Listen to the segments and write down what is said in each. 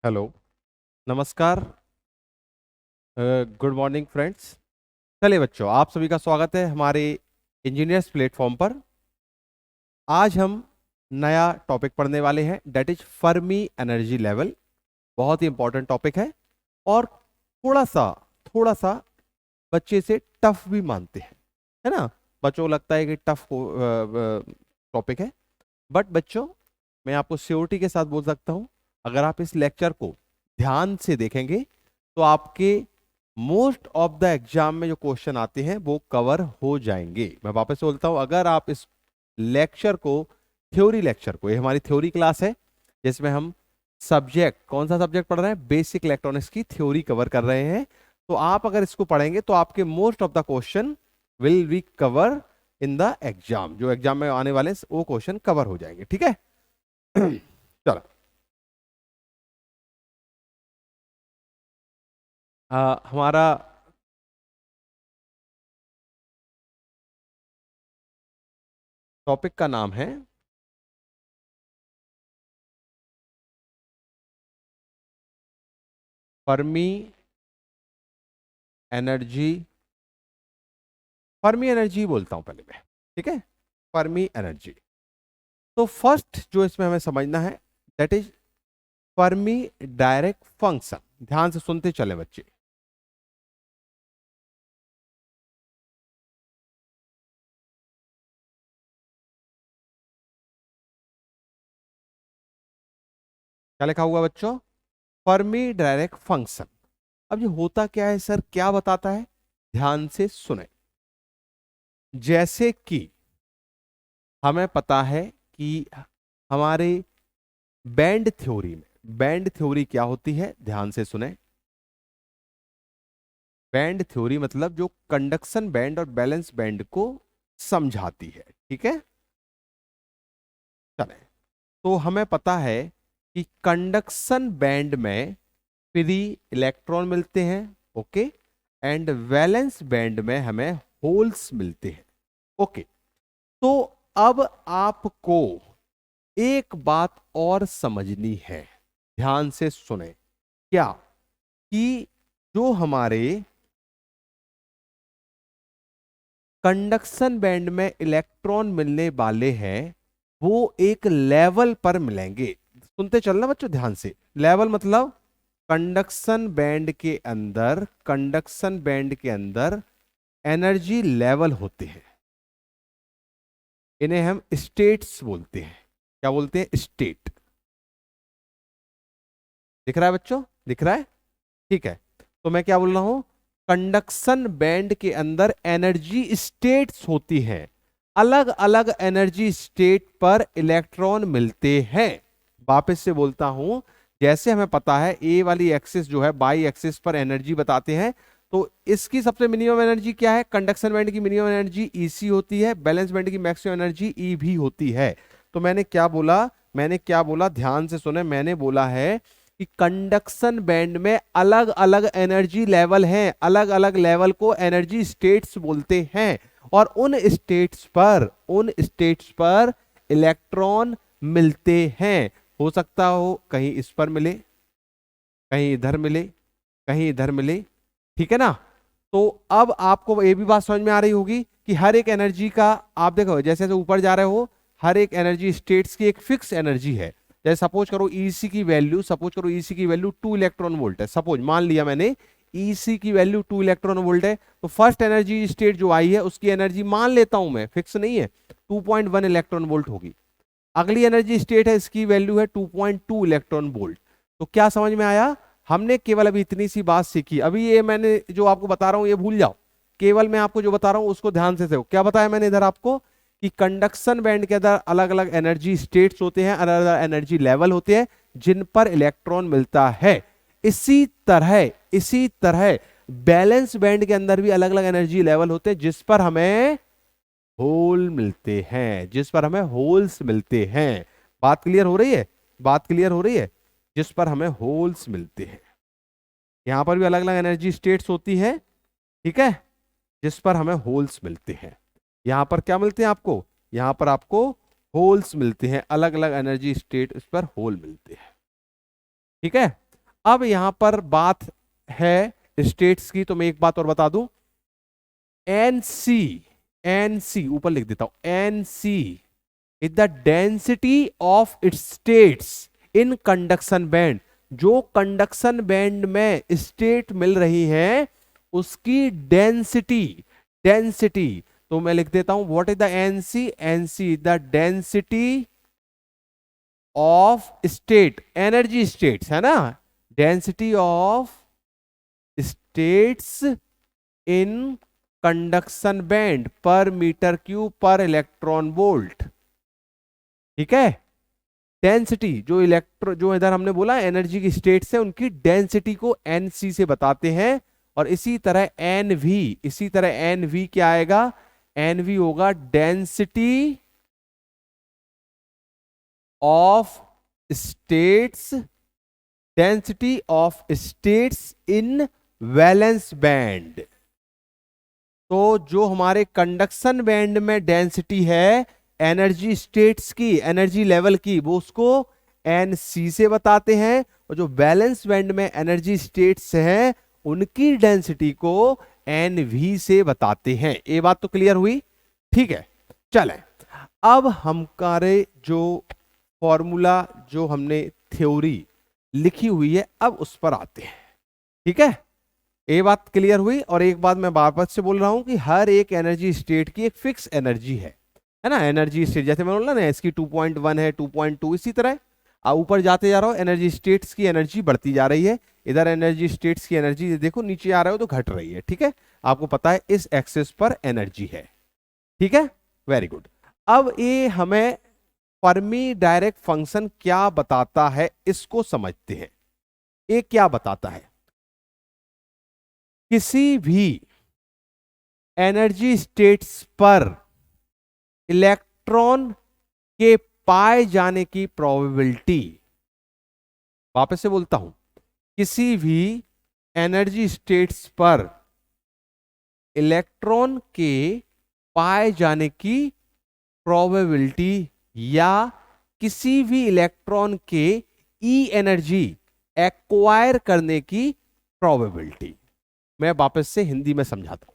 Hello, नमस्कार, good morning friends. चलिए बच्चों, आप सभी का स्वागत है हमारे इंजीनियर्स प्लेटफॉर्म पर। आज हम नया टॉपिक पढ़ने वाले हैं, that is Fermi energy level. बहुत ही इंपॉर्टेंट टॉपिक है और थोड़ा सा बच्चे से टफ भी मानते हैं, है ना। बच्चों को लगता है कि टफ टॉपिक है, बट बच्चों मैं आपको श्योरिटी के साथ बोल सकता हूं, अगर आप इस लेक्चर को ध्यान से देखेंगे तो आपके मोस्ट ऑफ द एग्जाम में जो क्वेश्चन आते हैं वो कवर हो जाएंगे। मैं वापस से बोलता हूं, अगर आप इस लेक्चर को, थ्योरी लेक्चर को, ये हमारी थ्योरी क्लास है जिसमें हम सब्जेक्ट, कौन सा सब्जेक्ट पढ़ रहे हैं, बेसिक इलेक्ट्रॉनिक्स की थ्योरी कवर कर रहे हैं। तो आप अगर इसको पढ़ेंगे तो आपके most of the question will be cover in the exam. जो एग्जाम में आने वाले वो क्वेश्चन कवर हो जाएंगे, ठीक है। चलो, हमारा टॉपिक का नाम है फर्मी एनर्जी। फर्मी एनर्जी बोलता हूं पहले मैं, ठीक है, फर्मी एनर्जी। तो फर्स्ट जो इसमें हमें समझना है, that is Fermi Dirac function. ध्यान से सुनते चले बच्चे। क्या लिखा हुआ बच्चों? Fermi Dirac function. अब ये होता क्या है सर, क्या बताता है? ध्यान से सुने। जैसे कि हमें पता है कि हमारे बैंड थ्योरी में, बैंड थ्योरी क्या होती है, ध्यान से सुने। बैंड थ्योरी मतलब जो कंडक्शन बैंड और बैलेंस बैंड को समझाती है, ठीक है। चले, तो हमें पता है कि कंडक्शन बैंड में फ्री इलेक्ट्रॉन मिलते हैं, ओके, एंड वैलेंस बैंड में हमें होल्स मिलते हैं, ओके। तो अब आपको एक बात और समझनी है, ध्यान से सुने। क्या? कि जो हमारे कंडक्शन बैंड में इलेक्ट्रॉन मिलने वाले हैं वो एक लेवल पर मिलेंगे। सुनते चलना बच्चों ध्यान से। लेवल मतलब कंडक्शन बैंड के अंदर, कंडक्शन बैंड के अंदर एनर्जी लेवल होते हैं, इन्हें हम स्टेट्स बोलते हैं। क्या बोलते हैं? स्टेट। दिख रहा है बच्चों? दिख रहा है? ठीक है। तो मैं क्या बोल रहा हूं, कंडक्शन बैंड के अंदर एनर्जी स्टेट्स होती हैं, अलग अलग एनर्जी स्टेट पर इलेक्ट्रॉन मिलते हैं। वापस से बोलता हूं, जैसे हमें पता है ए वाली एक्सिस जो है, बाई एक्सिस पर एनर्जी बताते हैं, तो इसकी सबसे मिनिमम एनर्जी क्या है? कंडक्शन बैंड की मिनिमम एनर्जी ईसी होती है, बैलेंस बैंड की मैक्सिमम एनर्जी ई भी होती है। तो मैंने क्या बोला, ध्यान से सुने। मैंने बोला है कि कंडक्शन बैंड में अलग अलग एनर्जी लेवल हैं, अलग अलग लेवल को एनर्जी स्टेट्स बोलते हैं, और उन स्टेट्स पर इलेक्ट्रॉन मिलते हैं। हो सकता हो कहीं इस पर मिले, कहीं इधर मिले, कहीं इधर मिले, ठीक है ना। तो अब आपको ये भी बात समझ में आ रही होगी कि हर एक एनर्जी का, आप देखो जैसे जैसे ऊपर जा रहे हो, हर एक एनर्जी स्टेट्स की एक फिक्स एनर्जी है। जैसे सपोज करो ईसी की वैल्यू, 2 इलेक्ट्रॉन वोल्ट है। सपोज मान लिया मैंने ईसी की वैल्यू 2 इलेक्ट्रॉन वोल्ट है, तो फर्स्ट एनर्जी स्टेट जो आई है उसकी एनर्जी मान लेता हूं मैं, फिक्स नहीं है, 2.1 इलेक्ट्रॉन वोल्ट होगी। अगली एनर्जी स्टेट है, इसकी वैल्यू है 2.2 इलेक्ट्रॉन वोल्ट। तो क्या समझ में आया? हमने केवल अभी इतनी सी बात सीखी। अभी ये मैंने जो आपको बता रहा हूं ये भूल जाओ, केवल मैं आपको जो बता रहा हूं उसको ध्यान से देखो। क्या बताया मैंने इधर आपको कि कंडक्शन बैंड के अंदर अलग अलग एनर्जी स्टेट्स होते हैं, अलग अलग एनर्जी लेवल होते हैं जिन पर इलेक्ट्रॉन मिलता है। इसी तरह बैलेंस बैंड के अंदर भी अलग अलग एनर्जी लेवल होते हैं जिस पर हमें होल मिलते हैं, जिस पर हमें होल्स मिलते हैं। बात क्लियर हो रही है? बात क्लियर हो रही है? जिस पर हमें होल्स मिलते हैं, यहां पर भी अलग अलग एनर्जी स्टेट्स होती है, ठीक है, जिस पर हमें होल्स मिलते हैं। यहां पर क्या मिलते हैं आपको? यहां पर आपको होल्स मिलते हैं, अलग अलग एनर्जी स्टेट, इस पर होल मिलते हैं, ठीक है। अब यहां पर बात है स्टेट्स की, तो मैं एक बात और बता दूं, एनसी, एनसी ऊपर लिख देता हूं, NC is the density of its states in conduction band. जो कंडक्शन बैंड में स्टेट मिल रही है उसकी डेंसिटी, डेंसिटी, तो मैं लिख देता हूं what is the NC, NC the density of state, energy states है ना, density of states in conduction band पर मीटर क्यूब पर इलेक्ट्रॉन वोल्ट। ठीक है, डेंसिटी जो इधर हमने बोला एनर्जी की स्टेट्स है उनकी डेंसिटी को एनसी से बताते हैं। और इसी तरह एनवी, इसी तरह एनवी क्या आएगा, एनवी होगा density of states, density of states in valence band. तो जो हमारे कंडक्शन बैंड में डेंसिटी है एनर्जी स्टेट्स की, एनर्जी लेवल की, वो उसको एनसी से बताते हैं। और जो बैलेंस बैंड में एनर्जी स्टेट्स हैं उनकी डेंसिटी को एनवी से बताते हैं। ये बात तो क्लियर हुई? ठीक है, चलें अब हमारे जो फॉर्मूला, जो हमने थ्योरी लिखी हुई है, अब उस पर आते हैं। ठीक है, ये बात क्लियर हुई। और एक बात मैं बार-बार से बोल रहा हूं कि हर एक एनर्जी स्टेट की एक फिक्स एनर्जी है ना, एनर्जी स्टेट जैसे मैं बोला ना इसकी 2.1 है, 2.2, इसी तरह ऊपर जाते जा रहा हूं एनर्जी स्टेट्स की एनर्जी बढ़ती जा रही है। इधर एनर्जी स्टेट्स की एनर्जी देखो नीचे आ रहा हो तो घट रही है। ठीक है, आपको पता है इस एक्सिस पर एनर्जी है। ठीक है, वेरी गुड। अब ये हमें फर्मी डायरेक्ट फंक्शन क्या बताता है इसको समझते हैं। ये क्या बताता है, किसी भी एनर्जी स्टेट्स पर इलेक्ट्रॉन के पाए जाने की प्रोबेबिलिटी, वापस से बोलता हूं, किसी भी एनर्जी स्टेट्स पर इलेक्ट्रॉन के पाए जाने की प्रोबेबिलिटी या किसी भी इलेक्ट्रॉन के ई एनर्जी एक्वायर करने की प्रोबेबिलिटी। मैं वापस से हिंदी में समझाता हूं।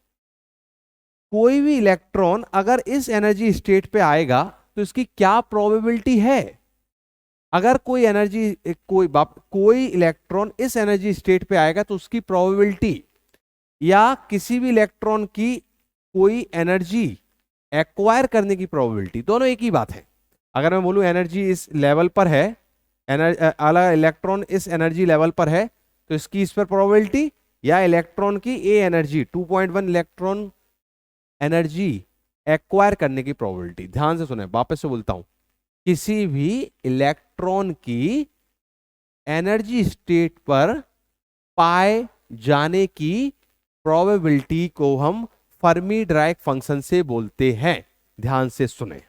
कोई भी इलेक्ट्रॉन अगर इस एनर्जी स्टेट पे आएगा तो इसकी क्या प्रोबेबिलिटी है। अगर कोई एनर्जी कोई इलेक्ट्रॉन इस एनर्जी स्टेट पे आएगा तो उसकी प्रोबेबिलिटी या किसी भी इलेक्ट्रॉन की कोई एनर्जी एक्वायर करने की प्रोबेबिलिटी, दोनों एक ही बात है। अगर मैं बोलूं एनर्जी इस लेवल पर है, अलग इलेक्ट्रॉन इस एनर्जी लेवल पर है तो इसकी इस पर प्रोबेबिलिटी, या इलेक्ट्रॉन की ए एनर्जी 2.1 इलेक्ट्रॉन एनर्जी एक्वायर करने की प्रोबेबिलिटी। ध्यान से सुने, वापस से बोलता हूं, किसी भी इलेक्ट्रॉन की एनर्जी स्टेट पर पाए जाने की प्रोबेबिलिटी को हम फर्मी डायरेक फंक्शन से बोलते हैं। ध्यान से सुने,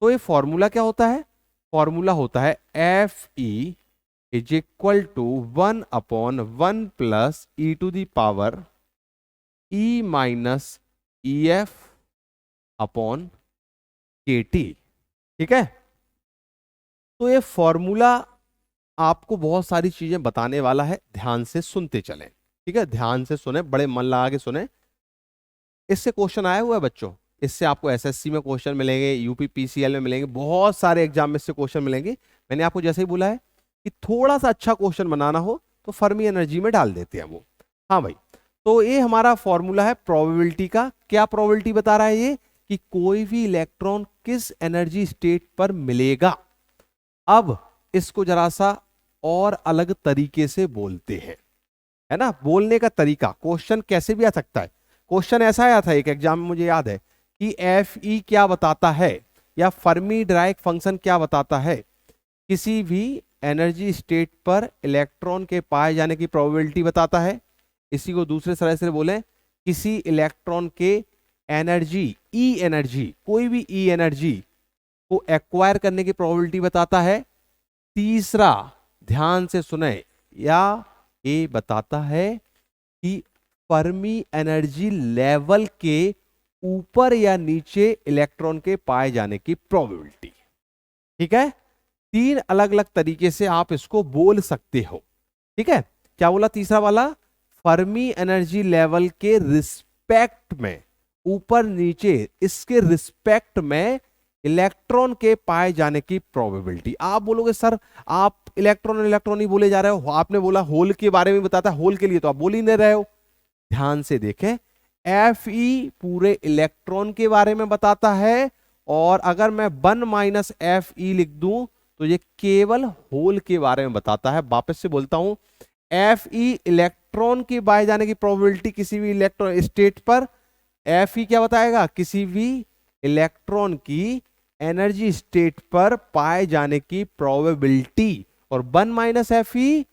तो ये फॉर्मूला क्या होता है, फॉर्मूला होता है F E is equal to 1/1 plus E to the power E minus E F upon K T. ठीक है, तो ये फॉर्मूला आपको बहुत सारी चीजें बताने वाला है, ध्यान से सुनते चलें। ठीक है, ध्यान से सुने, बड़े मन लगा के सुने। इससे क्वेश्चन आया हुआ है बच्चों, इससे आपको एसएससी में क्वेश्चन मिलेंगे, यूपी पीसीएल में मिलेंगे, बहुत सारे एग्जाम में इससे क्वेश्चन मिलेंगे। मैंने आपको जैसे ही बोला है कि थोड़ा सा अच्छा क्वेश्चन बनाना हो तो फर्मी एनर्जी में डाल देते हैं वो। हाँ भाई, तो ये हमारा फॉर्मूला है प्रोबेबिलिटी का। क्या प्रोबेबिलिटी बता रहा है ये, कि कोई भी इलेक्ट्रॉन किस एनर्जी स्टेट पर मिलेगा। अब इसको जरा सा और अलग तरीके से बोलते हैं, है ना, बोलने का तरीका। क्वेश्चन कैसे भी आ सकता है। क्वेश्चन ऐसा आया था एक एग्जाम में, मुझे याद है, कि एफ ई क्या बताता है या फर्मी डायरेक फंक्शन क्या बताता है, किसी भी एनर्जी स्टेट पर इलेक्ट्रॉन के पाए जाने की प्रोबेबिलिटी बताता है। इसी को दूसरे तरह से बोलें, किसी इलेक्ट्रॉन के एनर्जी, ई एनर्जी, कोई भी ई एनर्जी को एक्वायर करने की प्रोबेबिलिटी बताता है। तीसरा, ध्यान से सुने, या ये बताता है कि फर्मी एनर्जी लेवल के ऊपर या नीचे इलेक्ट्रॉन के पाए जाने की प्रोबेबिलिटी। ठीक है, तीन अलग अलग तरीके से आप इसको बोल सकते हो। ठीक है, क्या बोला तीसरा वाला, फर्मी एनर्जी लेवल के रिस्पेक्ट में, ऊपर नीचे इसके रिस्पेक्ट में इलेक्ट्रॉन के पाए जाने की प्रोबेबिलिटी। आप बोलोगे सर आप इलेक्ट्रॉन ही बोले जा रहे हो, आपने बोला होल के बारे में बताता, होल के लिए तो आप बोल ही नहीं रहे हो। ध्यान से देखें, Fe पूरे इलेक्ट्रॉन के बारे में बताता है, और अगर मैं 1 - Fe लिख दूं तो ये केवल होल के बारे में बताता है। वापस से बोलता हूं, Fe इलेक्ट्रॉन के पाए जाने की प्रोबेबिलिटी किसी भी इलेक्ट्रॉन स्टेट पर, Fe क्या बताएगा, किसी भी इलेक्ट्रॉन की एनर्जी स्टेट पर पाए जाने की प्रोबेबिलिटी, और 1 - Fe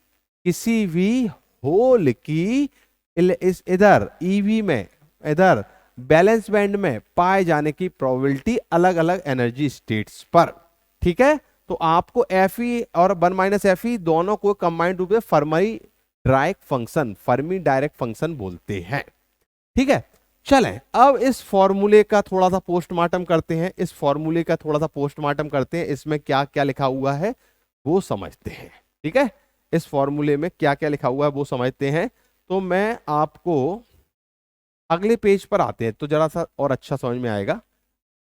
किसी भी होल की इधर ईवी में, इधर बैलेंस बैंड में पाए जाने की प्रोबेबिलिटी अलग अलग एनर्जी स्टेट्स पर। ठीक है, तो आपको Fe और 1 - Fe दोनों को कंबाइंड रूप में फर्मी डायरेक्ट फंक्शन बोलते हैं। ठीक है, चलें अब इस फॉर्मूले का थोड़ा सा पोस्टमार्टम करते हैं, इसमें क्या क्या लिखा हुआ है वो समझते हैं। ठीक है, इस फॉर्मूले में क्या क्या लिखा हुआ है वो समझते हैं। तो मैं आपको अगले पेज पर आते हैं तो जरा सा और अच्छा समझ में आएगा।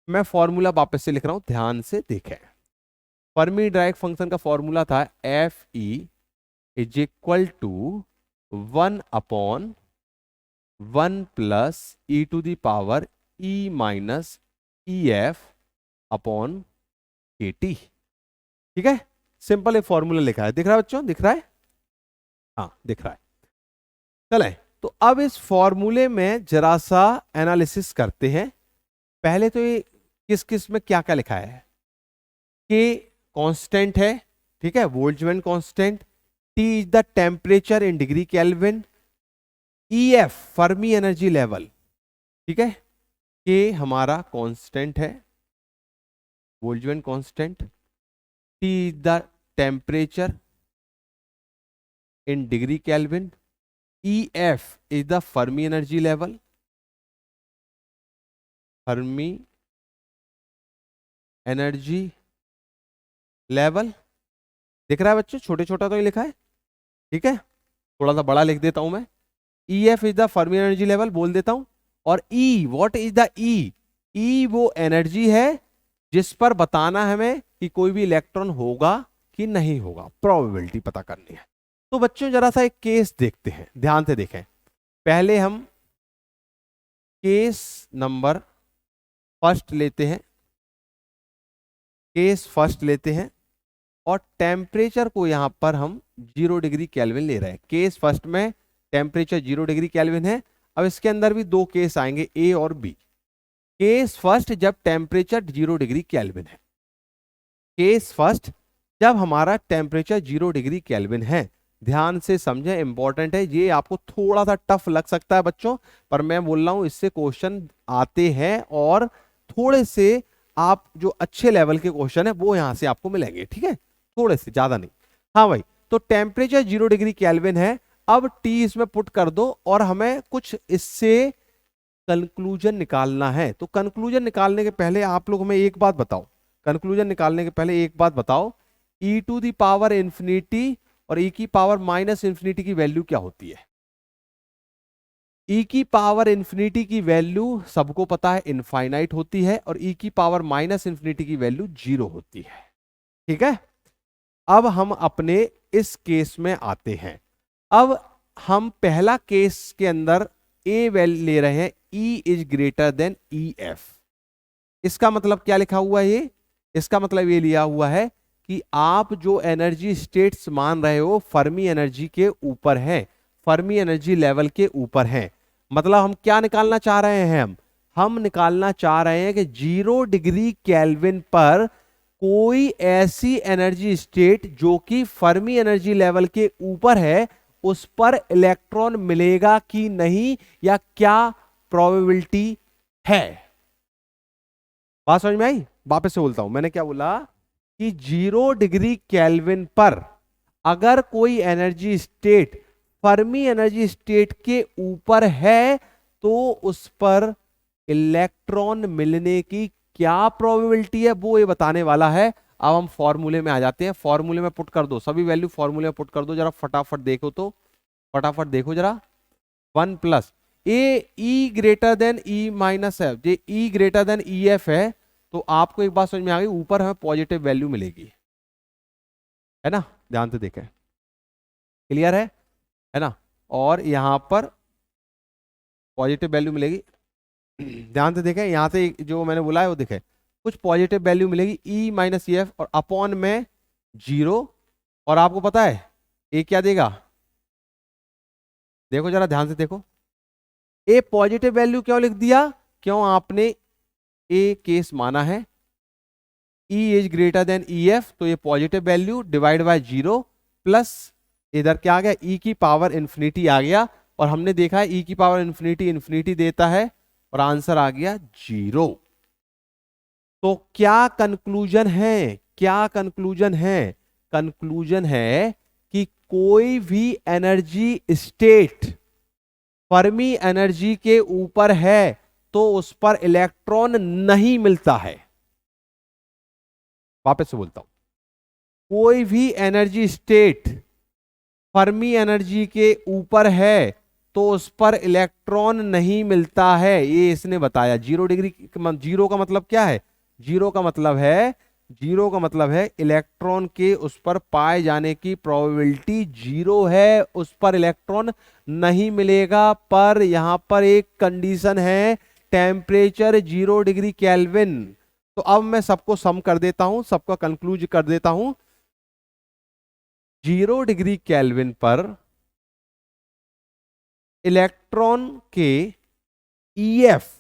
मैं फॉर्मूला वापस से लिख रहा हूं, ध्यान से देखें। फर्मी डायरेक्ट फंक्शन का फॉर्मूला था Fe is equal to 1/1 + e⁻ EF upon kT। ठीक है, सिंपल एक फॉर्मूला लिखा है, दिख रहा है बच्चों, दिख रहा है, हाँ दिख रहा है। चलें तो अब इस फॉर्मूले में जरा सा एनालिसिस करते हैं। पहले तो ये किस किस में क्या क्या लिखा है, कि कांस्टेंट है, ठीक है, Boltzmann constant, T is the temperature in degree kelvin, EF Fermi energy level, ठीक है, K हमारा कांस्टेंट है, Boltzmann constant, T is the temperature in degree kelvin, EF is the Fermi energy level, Fermi energy level, दिख रहा है बच्चों, छोटे छोटा तो ही लिखा है, ठीक है, थोड़ा सा बड़ा लिख देता हूं मैं, EF is the Fermi energy level बोल देता हूं, और E, what is the E? E वो एनर्जी है जिस पर बताना है हमें कि कोई भी इलेक्ट्रॉन होगा कि नहीं होगा, प्रोबेबिलिटी पता करनी है। तो बच्चों जरा सा एक केस देखते हैं, ध्यान से देखें। पहले हम केस नंबर फर्स्ट लेते हैं, केस फर्स्ट लेते हैं, और टेम्परेचर को यहां पर हम 0 डिग्री केल्विन ले रहे हैं। केस फर्स्ट में टेम्परेचर 0 डिग्री केल्विन है। अब इसके अंदर भी दो केस आएंगे, ए और बी। केस फर्स्ट जब टेम्परेचर 0 डिग्री केल्विन है, केस फर्स्ट जब हमारा टेम्परेचर 0 डिग्री केल्विन है, ध्यान से समझें, इंपॉर्टेंट है, ये आपको थोड़ा सा टफ लग सकता है बच्चों, पर मैं बोल रहा हूं इससे क्वेश्चन आते हैं, और थोड़े से आप जो अच्छे लेवल के क्वेश्चन है वो यहां से आपको मिलेंगे, ठीक है, थोड़े से, ज्यादा नहीं। हाँ भाई, तो टेम्परेचर 0 डिग्री केल्विन है, अब T इसमें पुट कर दो, और हमें कुछ इससे कंक्लूजन निकालना है। तो कंक्लूजन निकालने के पहले आप लोग हमें एक बात बताओ, कंक्लूजन निकालने के पहले एक बात बताओ, e⁻∞ और e⁻∞ की वैल्यू क्या होती है? e⁻∞ की वैल्यू सबको पता है इनफाइनाइट होती है, और e⁻∞ की वैल्यू 0 होती है, ठीक है। अब हम अपने इस केस में आते हैं। अब हम पहला केस के अंदर ए वैल्यू ले रहे हैं, E is greater then EF। इसका मतलब क्या लिखा हुआ है ये? इसका मतलब ये लिया हुआ है कि आप जो एनर्जी स्टेट्स मान रहे हो फर्मी एनर्जी के ऊपर है, फर्मी एनर्जी लेवल के ऊपर है। मतलब हम क्या निकालना चाह रहे हैं? हम निकालना चाह रहे हैं कि 0 डिग्री केल्विन पर कोई ऐसी एनर्जी स्टेट जो कि फर्मी एनर्जी लेवल के ऊपर है, उस पर इलेक्ट्रॉन मिलेगा कि नहीं, या क्या प्रोबेबिलिटी है। बात समझ में आई? वापस से बोलता हूं, मैंने क्या बोला कि 0 डिग्री केल्विन पर अगर कोई energy state Fermi energy state के ऊपर है, तो उस पर इलेक्ट्रॉन मिलने की क्या प्रोबेबिलिटी है, वो ये बताने वाला है। अब हम फॉर्मूले में आ जाते हैं, फॉर्मूले में पुट कर दो, सभी वैल्यू फॉर्मूले में पुट कर दो, जरा फटाफट देखो तो फटाफट देखो जरा, 1 प्लस ए ई greater than E minus F, ये ई ग्रेटर देन ई एफ है, तो आपको एक बात समझ में आ गई, ऊपर हमें पॉजिटिव वैल्यू मिलेगी, है ना, ध्यान से देखें, क्लियर है ना, और यहां पर पॉजिटिव वैल्यू मिलेगी, ध्यान से देखें, यहां से जो मैंने बोला है वो देखें, कुछ पॉजिटिव वैल्यू मिलेगी ई माइनस ई एफ और अपॉन में 0, और आपको पता है ए क्या देगा, देखो जरा ध्यान से देखो, ए पॉजिटिव वैल्यू क्यों लिख दिया, क्यों आपने ए केस माना है, E is greater then E F, तो ये positive value divide by 0 plus इधर क्या आ गया, ई की पावर इंफिनिटी आ गया, और हमने देखा है ई की पावर इंफिनिटी इंफिनिटी देता है, और आंसर आ गया 0। तो क्या कंक्लूजन है, क्या कंक्लूजन है, कंक्लूजन है कि कोई भी एनर्जी स्टेट फर्मी एनर्जी के ऊपर है तो उस पर इलेक्ट्रॉन नहीं मिलता है, वापस से बोलता हूं, कोई भी एनर्जी स्टेट फर्मी एनर्जी के ऊपर है तो उस पर इलेक्ट्रॉन नहीं मिलता है, ये इसने बताया। 0 डिग्री, 0 का मतलब क्या है, 0 का मतलब है, 0 का मतलब है इलेक्ट्रॉन के उस पर पाए जाने की प्रोबेबिलिटी 0 है, उस पर इलेक्ट्रॉन नहीं मिलेगा। पर यहां पर एक कंडीशन है, टेम्परेचर 0 डिग्री केल्विन। तो अब मैं सबको सम कर देता हूं, सबका कंक्लूज कर देता हूं। 0 डिग्री केल्विन पर इलेक्ट्रॉन के ईएफ,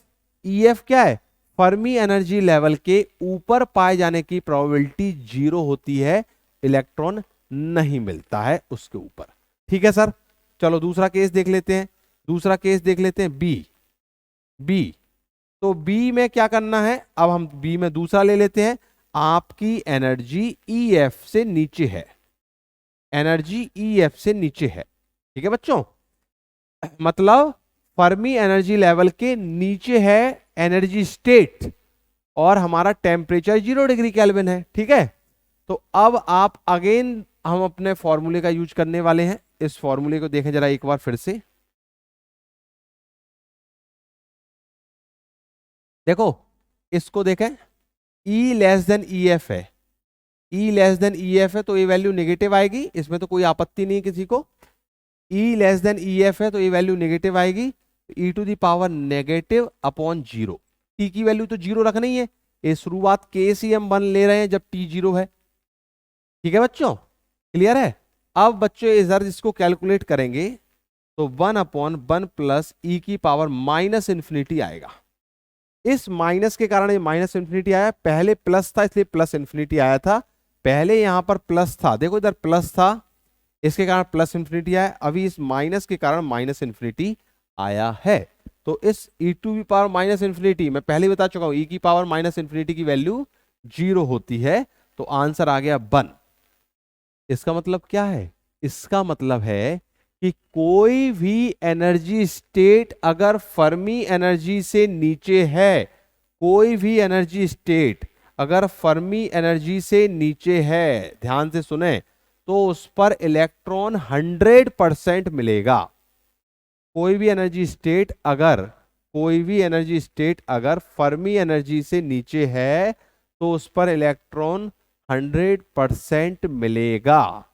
ईएफ क्या है, फर्मी एनर्जी लेवल के ऊपर पाए जाने की प्रोबेबिलिटी 0 होती है, इलेक्ट्रॉन नहीं मिलता है उसके ऊपर। ठीक है सर, चलो दूसरा केस देख लेते हैं, दूसरा केस देख लेते हैं, बी। बी, तो बी में क्या करना है, अब हम बी में दूसरा ले लेते हैं, आपकी एनर्जी ईएफ से नीचे है, एनर्जी ईएफ से नीचे है, ठीक है बच्चों, मतलब फर्मी एनर्जी लेवल के नीचे है एनर्जी स्टेट, और हमारा टेम्परेचर 0 डिग्री केल्विन है, ठीक है। तो अब आप अगेन हम अपने फॉर्मूले का यूज करने वाले हैं, इस फॉर्मूले को देखें जरा एक बार फिर से, देखो इसको देखें, E less than E F है, E less than E F है तो ये वैल्यू नेगेटिव आएगी, इसमें तो कोई आपत्ति नहीं है किसी को, E less than E F है तो ये वैल्यू नेगेटिव आएगी, E to the power negative upon 0, T की वैल्यू तो 0 रखनी है, ये शुरुआत के सी हम 1 ले रहे हैं जब टी 0 है, ठीक है बच्चों, क्लियर है। अब बच्चों इधर इसको कैलकुलेट करेंगे तो 1/1 प्लस ई की पावर माइनस इंफिनिटी आएगा, इस माइनस के कारण ये माइनस इंफिनिटी आया, पहले प्लस था इसलिए प्लस इंफिनिटी आया था, पहले यहां पर प्लस था, देखो इधर प्लस था इसके कारण प्लस इंफिनिटी आया, अभी इस माइनस के कारण माइनस इंफिनिटी आया है। तो इस ई टू की पावर माइनस इंफिनिटी, मैं पहले बता चुका हूं ई की पावर माइनस इंफिनिटी की वैल्यू 0 होती है, तो आंसर आ गया 1। इसका मतलब क्या है, इसका मतलब है कि कोई भी एनर्जी स्टेट अगर फर्मी एनर्जी से नीचे है, कोई भी एनर्जी स्टेट अगर फर्मी एनर्जी से नीचे है, ध्यान से सुने, तो उस पर इलेक्ट्रॉन 100% मिलेगा। कोई भी एनर्जी स्टेट अगर, कोई भी एनर्जी स्टेट अगर फर्मी एनर्जी से नीचे है तो उस पर इलेक्ट्रॉन 100% मिलेगा,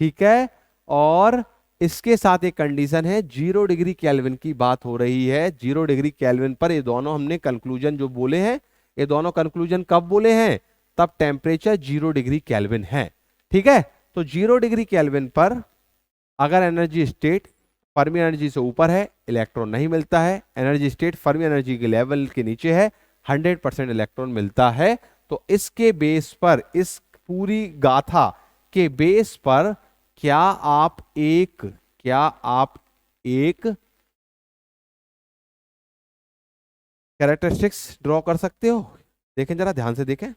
ठीक है। और इसके साथ एक कंडीशन है, 0 डिग्री केल्विन की बात हो रही है, 0 डिग्री केल्विन पर ये दोनों हमने कंक्लूजन जो बोले हैं, ये दोनों कंक्लूजन कब बोले हैं, तब टेम्परेचर 0 डिग्री केल्विन है, ठीक है। तो 0 डिग्री केल्विन पर अगर एनर्जी स्टेट फर्मी एनर्जी से ऊपर है, इलेक्ट्रॉन नहीं मिलता है, एनर्जी स्टेट फर्मी एनर्जी के लेवल के नीचे है, 100% इलेक्ट्रॉन मिलता है। तो इसके बेस पर, इस पूरी गाथा के बेस पर क्या आप एक, क्या आप एक कैरेक्टरिस्टिक्स ड्रॉ कर सकते हो, देखें जरा ध्यान से देखें,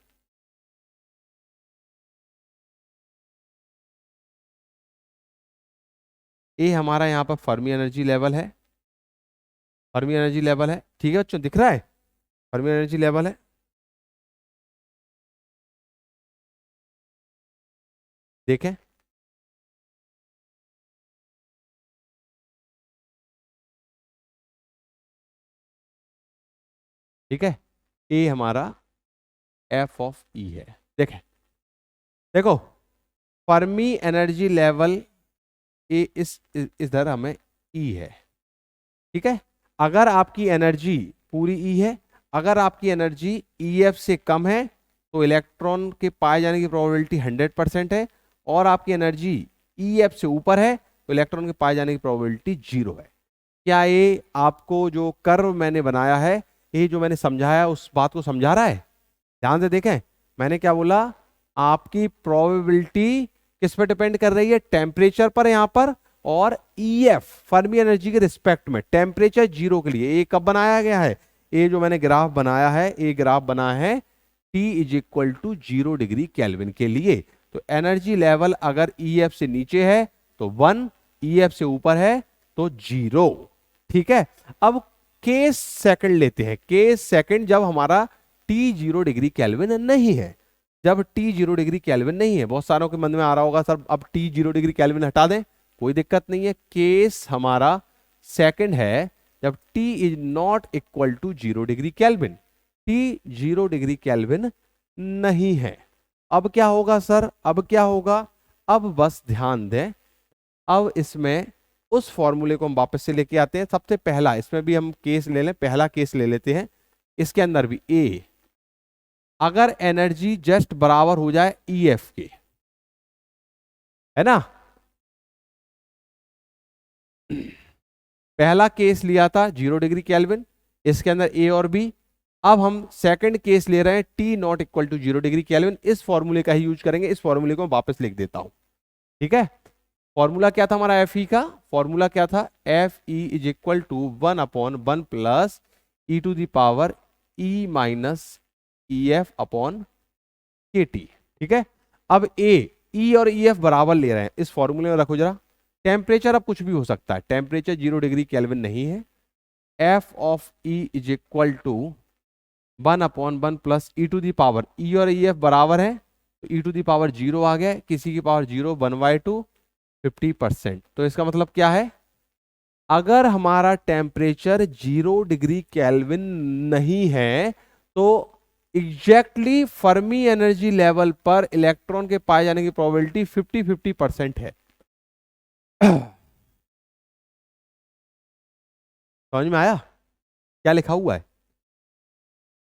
ये हमारा यहां पर फर्मी एनर्जी लेवल है, फर्मी एनर्जी लेवल है, ठीक है बच्चों, दिख रहा है, फर्मी एनर्जी लेवल है, देखें, ठीक है, ए हमारा एफ ऑफ ई है। देखें, देखो फर्मी एनर्जी लेवल ए इधर हमें ई है, ठीक है। अगर आपकी एनर्जी पूरी ई है, अगर आपकी एनर्जी ई एफ से कम है तो इलेक्ट्रॉन के पाए जाने की प्रोबेबिलिटी 100% है, और आपकी एनर्जी ई एफ से ऊपर है तो इलेक्ट्रॉन के पाए जाने की प्रोबेबिलिटी 0 है। क्या ये आपको जो कर्व मैंने बनाया है, ये जो मैंने समझाया उस बात को समझा रहा है? ध्यान से देखें, मैंने क्या बोला, आपकी प्रोबेबिलिटी किस पे डिपेंड कर रही है? टेम्परेचर पर यहां पर, और ईएफ फर्मी एनर्जी के रिस्पेक्ट में। टेम्परेचर 0 के लिए ये कब बनाया गया है? ये जो मैंने ग्राफ बनाया है, ये ग्राफ बना है T is equal to 0 degree Kelvin के लिए। तो एनर्जी लेवल अगर ईएफ से नीचे है तो 1, ईएफ से ऊपर है तो 0। ठीक है, अब केस सेकंड लेते हैं। केस सेकंड जब हमारा T 0 डिग्री केल्विन नहीं है। जब T 0 डिग्री केल्विन नहीं है, बहुत सारों के मन में आ रहा होगा सर अब T 0 डिग्री केल्विन हटा दें, कोई दिक्कत नहीं है। केस हमारा सेकंड है जब T is not equal to 0 degree Kelvin. T 0 degree Kelvin नहीं है। अब क्या होगा सर? अब क्या होगा? अब बस ध्यान दें, अब इसमें उस फॉर्मूले को हम वापस से लेके आते हैं। सबसे पहला इसमें भी हम केस ले लें, पहला केस ले लेते हैं। इसके अंदर भी ए, अगर एनर्जी जस्ट बराबर हो जाए ईएफ के, है ना। पहला केस लिया था 0 डिग्री केल्विन, इसके अंदर ए और बी। अब हम सेकंड केस ले रहे हैं T not equal to 0 degree Kelvin. इस फॉर्मूले का ही यूज करेंगे। इस फॉर्मूले को वापस लिख देता हूं, ठीक है। फॉर्मूला क्या था हमारा एफ ई का? फॉर्मूला क्या था? F E is equal to 1/1 plus E to the power E minus E F upon K T. ठीक है, अब ए, ई और ई एफ बराबर ले रहे हैं, इस फॉर्मूले में रखो जरा। टेम्परेचर अब कुछ भी हो सकता है, टेम्परेचर 0 डिग्री केल्विन नहीं है। F of E is equal to 1/1 plus E to the power, E और ई एफ बराबर है तो ई टू दी पावर 0 आ गया, किसी की पावर 0, 1/2, 50%। तो इसका मतलब क्या है? अगर हमारा टेम्परेचर 0 डिग्री केल्विन नहीं है तो एग्जैक्टली फर्मी एनर्जी लेवल पर इलेक्ट्रॉन के पाए जाने की प्रोबेबिलिटी 50-50% है। समझ में आया क्या लिखा हुआ है?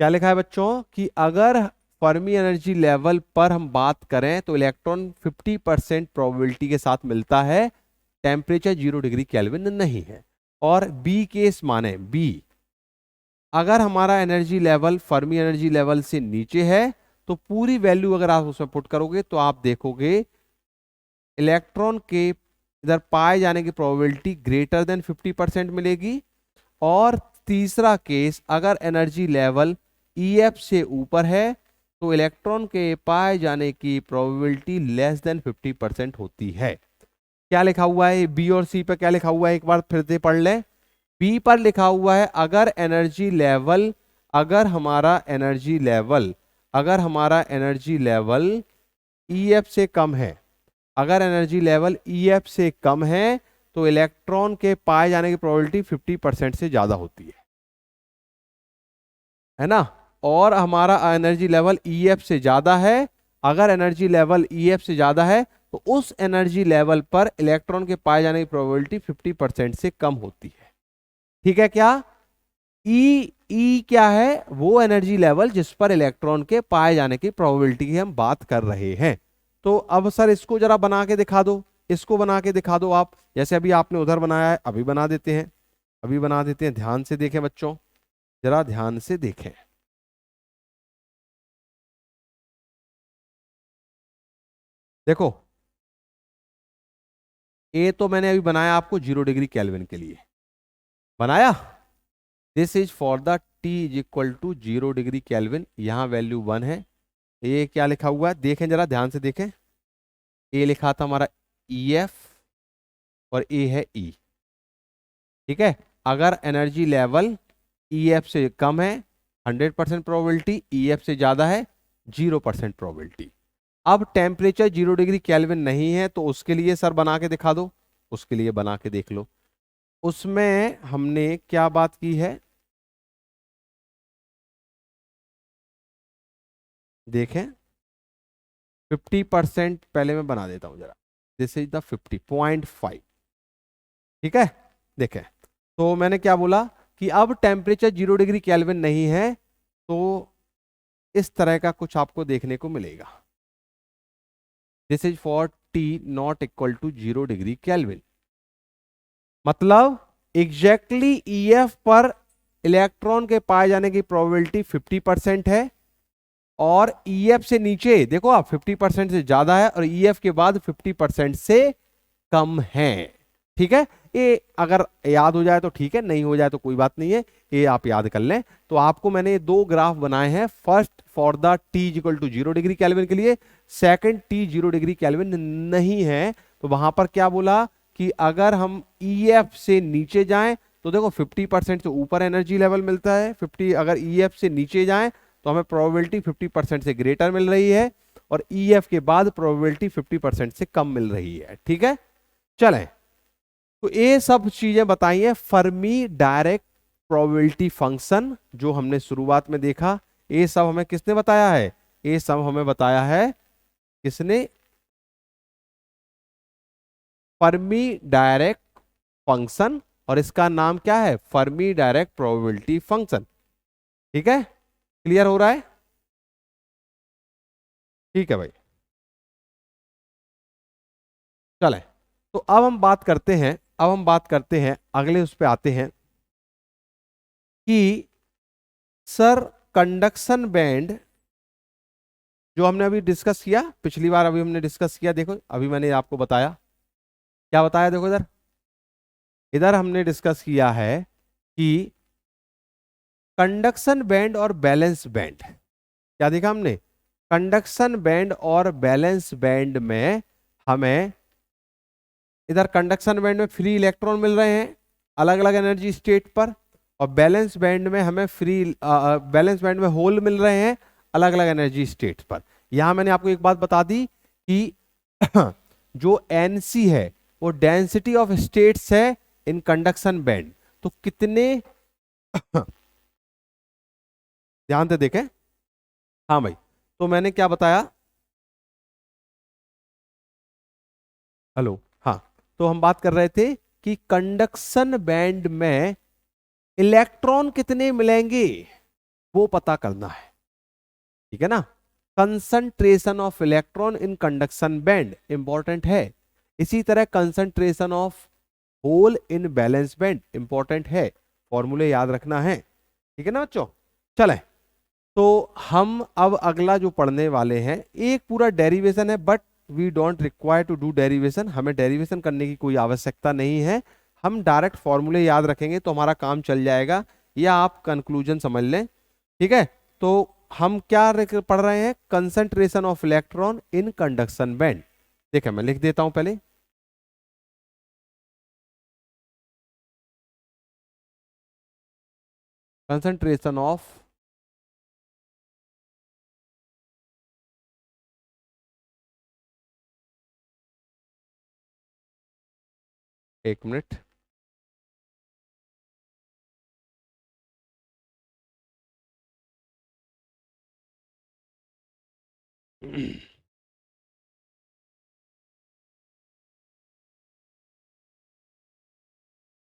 क्या लिखा है बच्चों कि अगर फर्मी एनर्जी लेवल पर हम बात करें तो इलेक्ट्रॉन 50% प्रोबेबिलिटी के साथ मिलता है, टेम्परेचर 0 डिग्री केल्विन नहीं है। और बी केस माने बी, अगर हमारा energy level Fermi energy level से नीचे है तो पूरी वैल्यू अगर आप उसमें पुट करोगे तो आप देखोगे इलेक्ट्रॉन के इधर पाए जाने की प्रोबेबिलिटी ग्रेटर देन 50% मिलेगी। और तीसरा केस, अगर एनर्जी लेवल ईएफ से ऊपर है तो इलेक्ट्रॉन के पाए जाने की प्रोबेबिलिटी लेस देन 50% होती है। क्या लिखा हुआ है बी और सी पे? क्या लिखा हुआ है एक बार फिर से पढ़ लें। बी पर लिखा हुआ है अगर एनर्जी लेवल, अगर हमारा एनर्जी लेवल ईएफ से कम है, अगर एनर्जी लेवल ईएफ से कम है तो इलेक्ट्रॉन के पाए जाने की प्रोबेबिलिटी 50% से ज्यादा होती है ना। और हमारा एनर्जी लेवल ईएफ से ज्यादा है, अगर एनर्जी लेवल ईएफ से ज्यादा है तो उस एनर्जी लेवल पर इलेक्ट्रॉन के पाए जाने की प्रोबेबिलिटी 50% से कम होती है। ठीक है क्या? ई क्या है? वो एनर्जी लेवल जिस पर इलेक्ट्रॉन के पाए जाने की प्रोबेबिलिटी की हम बात कर रहे हैं। तो अब सर इसको जरा बना के दिखा दो, इसको बना के दिखा दो आप। जैसे अभी आपने उधर बनाया है, अभी बना देते हैं, अभी बना देते हैं। ध्यान से देखें बच्चों, जरा ध्यान से देखें। देखो ए तो मैंने अभी बनाया आपको 0 डिग्री केल्विन के लिए बनाया। This is for the T is equal to 0 degree Kelvin, यहां वैल्यू 1 है। ये क्या लिखा हुआ है देखें जरा ध्यान से देखें। ए लिखा था हमारा EF और ए है E। ठीक है, अगर एनर्जी लेवल EF से कम है 100% प्रोबेबिलिटी, EF से ज्यादा है 0% प्रोबेबिलिटी। अब टेम्परेचर 0 डिग्री केल्विन नहीं है तो उसके लिए सर बना के दिखा दो, उसके लिए बना के देख लो। उसमें हमने क्या बात की है? देखें 50% पहले मैं बना देता हूं जरा, दिस इज द 50.5, ठीक है। देखें तो मैंने क्या बोला कि अब टेम्परेचर 0 डिग्री केल्विन नहीं है, तो इस तरह का कुछ आपको देखने को मिलेगा। This is for T not equal to 0 degree Kelvin, मतलब एग्जैक्टली ईएफ पर इलेक्ट्रॉन के पाए जाने की प्रोबेबिलिटी 50% है, और ईएफ से नीचे देखो आप 50% से ज्यादा है, और ईएफ के बाद 50% से कम है, ठीक है। ये अगर याद हो जाए तो ठीक है, नहीं हो जाए तो कोई बात नहीं है, ये आप याद कर लें। तो आपको मैंने दो ग्राफ बनाए हैं, first for the T equal to 0 degree Kelvin के लिए, सेकंड टी 0 डिग्री केल्विन नहीं है, तो वहां पर क्या बोला कि अगर हम ईएफ से नीचे जाएं तो देखो 50% से ऊपर एनर्जी लेवल मिलता है, 50 अगर ईएफ से नीचे जाएं तो हमें प्रोबेबिलिटी 50% से ग्रेटर मिल रही है, और ईएफ के बाद प्रोबेबिलिटी 50% से कम मिल रही है, ठीक है। चलें, तो ये सब चीजें बताई हैं फर्मी डायरेक्ट प्रोबेबिलिटी फंक्शन जो हमने शुरुआत में देखा, ये सब हमें किसने बताया है? ये सब हमें बताया है किसने? फर्मी डायरेक्ट फंक्शन, और इसका नाम क्या है? फर्मी डायरेक्ट प्रोबेबिलिटी फंक्शन, ठीक है। क्लियर हो रहा है? ठीक है भाई, चलें। तो अब हम बात करते हैं, अगले उस पे आते हैं कि सर कंडक्शन बैंड जो हमने अभी डिस्कस किया पिछली बार, अभी हमने डिस्कस किया, देखो अभी मैंने आपको बताया, क्या बताया, देखो इधर, इधर हमने डिस्कस किया है कि कंडक्शन बैंड और बैलेंस बैंड, क्या देखा हमने? कंडक्शन बैंड और बैलेंस बैंड में हमें इधर कंडक्शन बैंड में फ्री इलेक्ट्रॉन मिल रहे हैं अलग अलग एनर्जी स्टेट पर, और बैलेंस बैंड में हमें बैलेंस बैंड में होल मिल रहे हैं अलग अलग एनर्जी स्टेट पर। यहां मैंने आपको एक बात बता दी कि जो एनसी है वो डेंसिटी ऑफ स्टेट्स है इन कंडक्शन बैंड, तो कितने ध्यान से देखें, हाँ भाई, तो मैंने क्या बताया, हेलो, हाँ, तो हम बात कर रहे थे कि कंडक्शन बैंड में इलेक्ट्रॉन कितने मिलेंगे वो पता करना है, ठीक है ना। Concentration of electron in conduction band important है, इसी तरह concentration of hole in valence band important है, फॉर्मूले याद रखना है, ठीक है ना बच्चों। चलें, तो हम अब अगला जो पढ़ने वाले हैं, एक पूरा डेरिवेशन है, but we don't require to do derivation, हमें डेरिवेशन करने की कोई आवश्यकता नहीं है, हम डायरेक्ट फॉर्मूले याद रखेंगे तो हमारा काम चल जाएगा, या आप कंक्लूजन समझ लें, ठीक है। तो हम क्या पढ़ रहे हैं? Concentration of electron in conduction band. देखिए मैं लिख देता हूं पहले, कंसंट्रेशन ऑफ एक मिनट,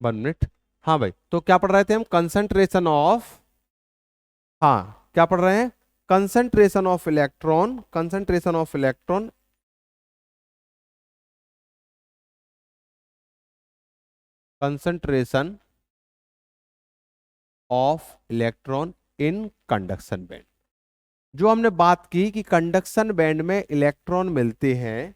वन मिनट, हाँ भाई, तो क्या पढ़ रहे थे हम? कंसंट्रेशन ऑफ, हाँ क्या पढ़ रहे हैं? Concentration of electron, concentration of electron, concentration of electron in conduction band. जो हमने बात की कि कंडक्शन बैंड में इलेक्ट्रॉन मिलते हैं,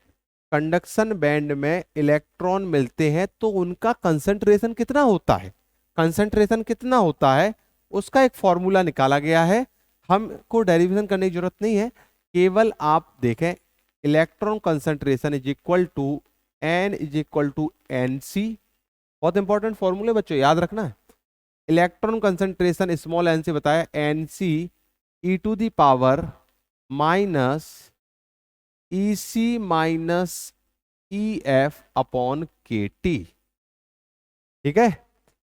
कंडक्शन बैंड में इलेक्ट्रॉन मिलते हैं तो उनका कंसंट्रेशन कितना होता है, कंसंट्रेशन कितना होता है उसका एक फॉर्मूला निकाला गया है, हमको डेरिवेशन करने की जरूरत नहीं है, केवल आप देखें electron concentration is equal to N is equal to N C, बहुत इंपॉर्टेंट फॉर्मूले बच्चों याद रखना है। इलेक्ट्रॉन कंसंट्रेशन स्मॉल एन से बताया, N C E to the power minus E C minus E F upon K T, ठीक है।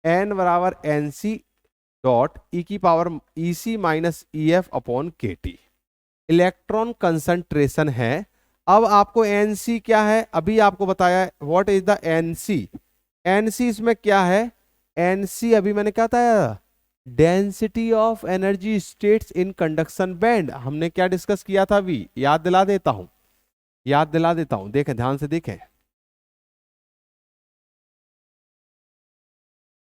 एन बराबर एन सी डॉट ई की power E C minus E F upon K T, electron concentration है। अब आपको NC क्या है, अभी आपको बताया what is the NC. NC इसमें क्या है, एनसी अभी मैंने क्या बताया, density of energy states in conduction band. हमने क्या डिस्कस किया था, अभी याद दिला देता हूं, याद दिला देता हूं, देखें ध्यान से देखें।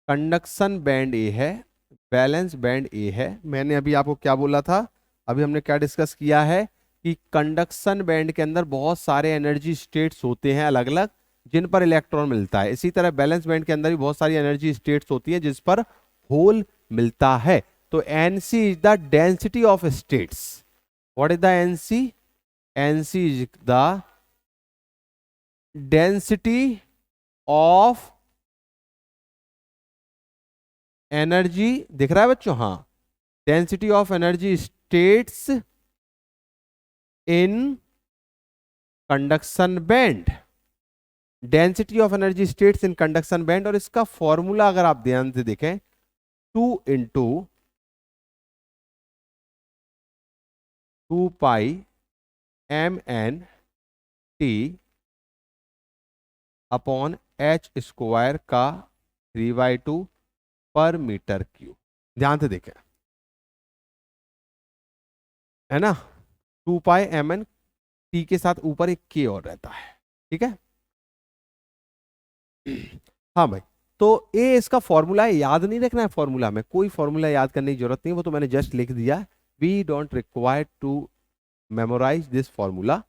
कंडक्शन बैंड ए है, बैलेंस बैंड ए है। मैंने अभी आपको क्या बोला था, अभी हमने क्या डिस्कस किया है कि कंडक्शन बैंड के अंदर बहुत सारे एनर्जी स्टेट्स होते हैं अलग अलग, जिन पर इलेक्ट्रॉन मिलता है। इसी तरह बैलेंस बैंड के अंदर भी बहुत सारी एनर्जी स्टेट्स होती है जिस पर होल मिलता है। तो NC is the density of states. What is the NC, NC is the density of energy, दिख रहा है बच्चों, हाँ, density of energy states in conduction band, density of energy states in conduction band. और इसका फॉर्मूला अगर आप ध्यान से देखें, 2 × 2 पाई mn/h² का 3/2 पर मीटर क्यूब। ध्यान से देखें, है ना, 2 π mn, टी के साथ ऊपर एक के और रहता है, ठीक है। हाँ भाई, तो ये इसका फॉर्मूला है, याद नहीं रखना है फॉर्मूला में, कोई फॉर्मूला याद करने की जरूरत नहीं, वो तो मैंने जस्ट लिख दिया। We don't require to memorize this formula,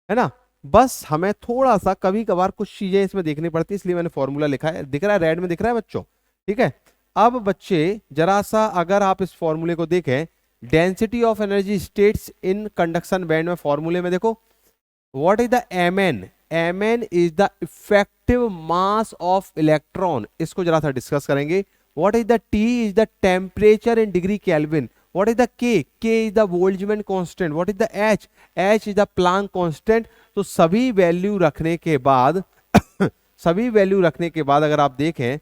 है ना। बस हमें थोड़ा सा कभी कभार कुछ चीजें इसमें देखनी पड़ती है, इसलिए मैंने फॉर्मूला लिखा है, दिख रहा है रेड में, दिख रहा है बच्चों, ठीक है। अब बच्चे जरा सा अगर आप इस फॉर्मूले को देखें, density of energy states in conduction band में, फॉर्मूले में देखो, what is the mn, mn is the effective mass of electron. इसको जरा सा डिस्कस करेंगे। What is the t, is the temperature in degree kelvin. What is the k, k is the Boltzmann constant. What is the h, h is the plank constant. तो सभी value रखने के बाद सभी वैल्यू रखने के बाद अगर आप देखें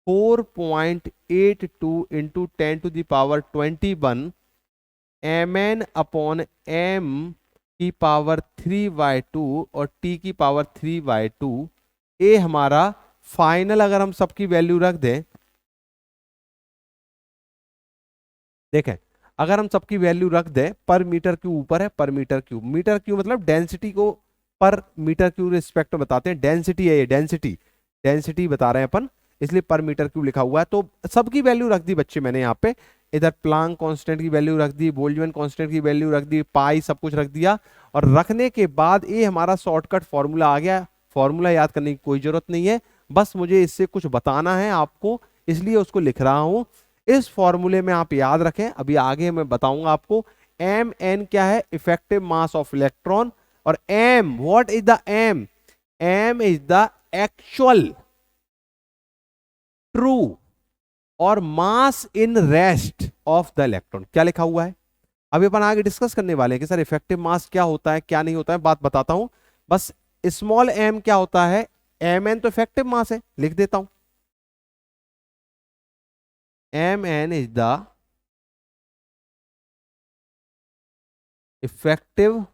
4.82 इंटू 10⁻21 mn/m की पावर 3/2 और t की पावर 3/2, ये हमारा फाइनल अगर हम सबकी वैल्यू रख दें, देखें अगर हम सबकी वैल्यू रख दें, पर मीटर क्यूब ऊपर है, पर मीटर क्यूब, मीटर क्यूब मतलब डेंसिटी को पर मीटर क्यूब रिस्पेक्ट में बताते हैं, डेंसिटी है ये, डेंसिटी, डेंसिटी बता रहे हैं अपन, इसलिए पर मीटर क्यूब लिखा हुआ है। तो सबकी वैल्यू रख दी बच्चे मैंने यहाँ पे, इधर प्लैंक कांस्टेंट की वैल्यू रख दी, बोल्ट्जमैन कांस्टेंट की वैल्यू रख दी, पाई सब कुछ रख दिया। और रखने के बाद ये हमारा शॉर्टकट फॉर्मूला आ गया। फॉर्मूला याद करने की कोई जरूरत नहीं है, बस मुझे इससे कुछ बताना है आपको, इसलिए उसको लिख रहा हूं। इस फॉर्मूले में आप याद रखें, अभी आगे मैं बताऊंगा आपको। एम एन क्या है, इफेक्टिव मास ऑफ इलेक्ट्रॉन, और M, what is the M, M is the actual, true और mass in rest of the electron. क्या लिखा हुआ है, अभी अपन आगे डिस्कस करने वाले हैं कि सर इफेक्टिव मास क्या होता है क्या नहीं होता है, बात बताता हूं। बस स्मॉल एम क्या होता है, एम एन तो इफेक्टिव मास है, लिख देता हूं, M N is the effective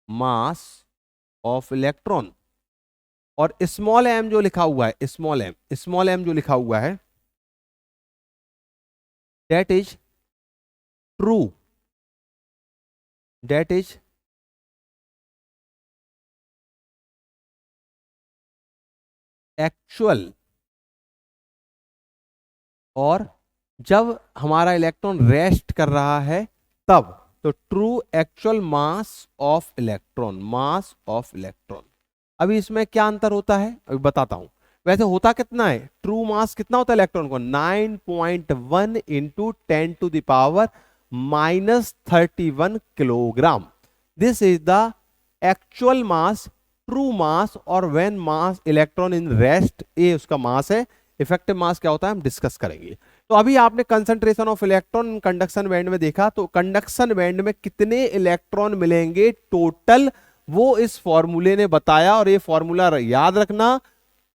mass of electron. और स्मॉल एम जो लिखा हुआ है, स्मॉल एम जो लिखा हुआ है, that is true, that is actual। और जब हमारा इलेक्ट्रॉन रेस्ट कर रहा है तब, तो true actual mass of electron, mass of electron. अभी इसमें क्या अंतर होता है अभी बताता हूं। वैसे होता कितना है, ट्रू मास कितना होता है इलेक्ट्रॉन को, 9.1 into 10⁻⁻31 kilogram. This is the actual mass, true mass, और when mass electron in rest, ये उसका मास है। इफेक्टिव मास क्या होता है हम डिस्कस करेंगे। तो अभी आपने concentration of electron conduction band में देखा, तो कंडक्शन बैंड में कितने इलेक्ट्रॉन मिलेंगे टोटल, वो इस फॉर्मूले ने बताया। और ये फॉर्मूला याद रखना,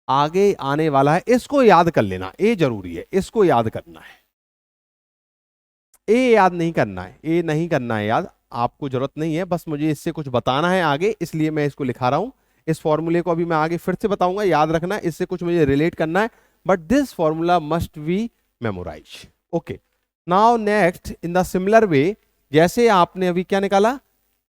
आगे आने वाला है, इसको याद कर लेना, ये जरूरी है, इसको याद करना है, ये याद नहीं करना है, ये नहीं करना है याद, आपको जरूरत नहीं है, बस मुझे इससे कुछ बताना है आगे, इसलिए मैं इसको लिखा रहा हूं। इस फॉर्मूले को अभी मैं आगे फिर से बताऊंगा, याद रखना, इससे कुछ मुझे रिलेट करना है, but this formula must be memorize. Okay, now next in the similar way, जैसे आपने अभी क्या निकाला,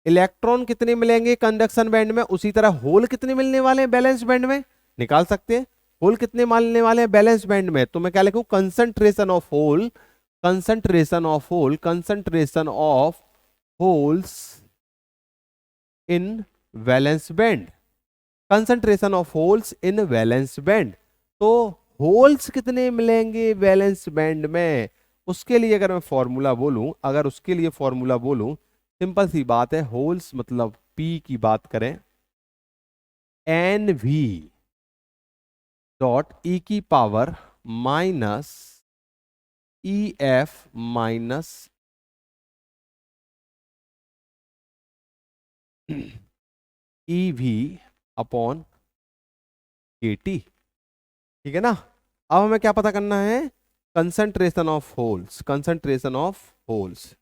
इलेक्ट्रॉन कितने मिलेंगे कंडक्शन बैंड में, उसी तरह होल कितने मिलने वाले हैं बैलेंस बैंड में, निकाल सकते हैं। होल कितने मिलने वाले हैं बैलेंस बैंड में, तो मैं क्या लिखूं, concentration of hole, concentration of hole, concentration of holes in valence band, concentration of holes in valence band. तो होल्स कितने मिलेंगे वैलेंस बैंड में, उसके लिए अगर मैं फॉर्मूला बोलूं, अगर उसके लिए फॉर्मूला बोलूं, सिंपल सी बात है, होल्स मतलब पी की बात करें, एन वी डॉट ई की power minus E F minus E V upon K T, ठीक है ना। अब हमें क्या पता करना है, concentration of holes, concentration of holes.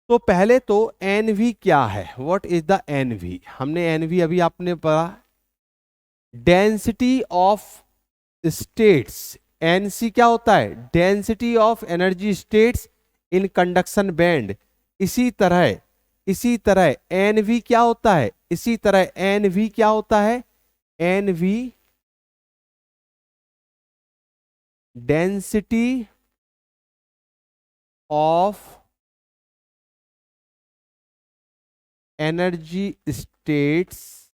तो पहले तो एनवी क्या है, व्हाट इज द एनवी, हमने एनवी अभी आपने पढ़ा, डेंसिटी ऑफ स्टेट्स, एनसी क्या होता है, density of energy states in conduction band. इसी तरह एनवी क्या होता है, इसी तरह एनवी क्या होता है, NV density of energy states,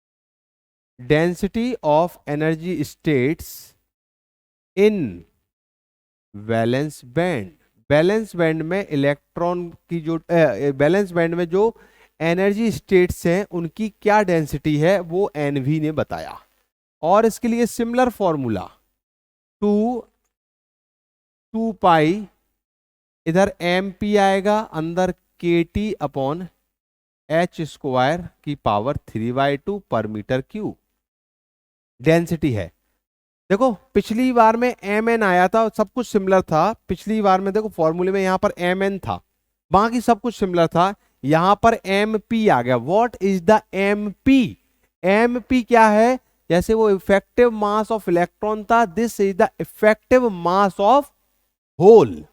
density of energy states in valence band. Valence band में इलेक्ट्रॉन की जो बैलेंस बैंड में जो एनर्जी स्टेट्स हैं उनकी क्या डेंसिटी है, वो एनवी ने बताया। और इसके लिए सिमिलर फॉर्मूला, टू पाई, इधर एम पी आएगा, अंदर के टी अपॉन एच स्क्वायर की पावर 3/2 पर मीटर क्यूब डेंसिटी है। देखो पिछली बार में एम एन आया था, सब कुछ सिमिलर था, पिछली बार में देखो फॉर्मूले में यहां पर एम एन था, बाकी सब कुछ सिमिलर था, यहां पर एम पी आ गया। What is the M P, M P क्या है, जैसे वो इफेक्टिव मास ऑफ इलेक्ट्रॉन था, this is the effective mass of hole,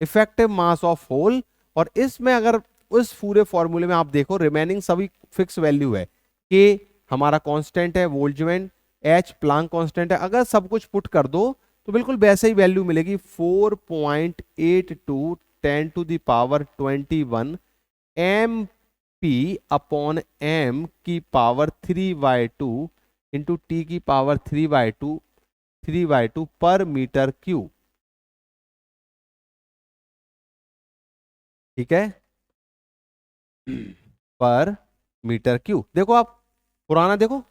effective mass of hole. और इसमें अगर उस पूरे फॉर्मूले में आप देखो, रिमेनिंग सभी फिक्स वैल्यू है, के हमारा कांस्टेंट है, बोल्ट्जमैन, एच प्लांक कांस्टेंट है, अगर सब कुछ पुट कर दो तो बिल्कुल वैसे ही वैल्यू मिलेगी, 4.82 10⁻21 एम पी अपॉन एम की पावर 3/2 इंटू टी की पावर 3/2 पर मीटर क्यूब, ठीक है, पर मीटर क्यूब। देखो आप पुराना देखो,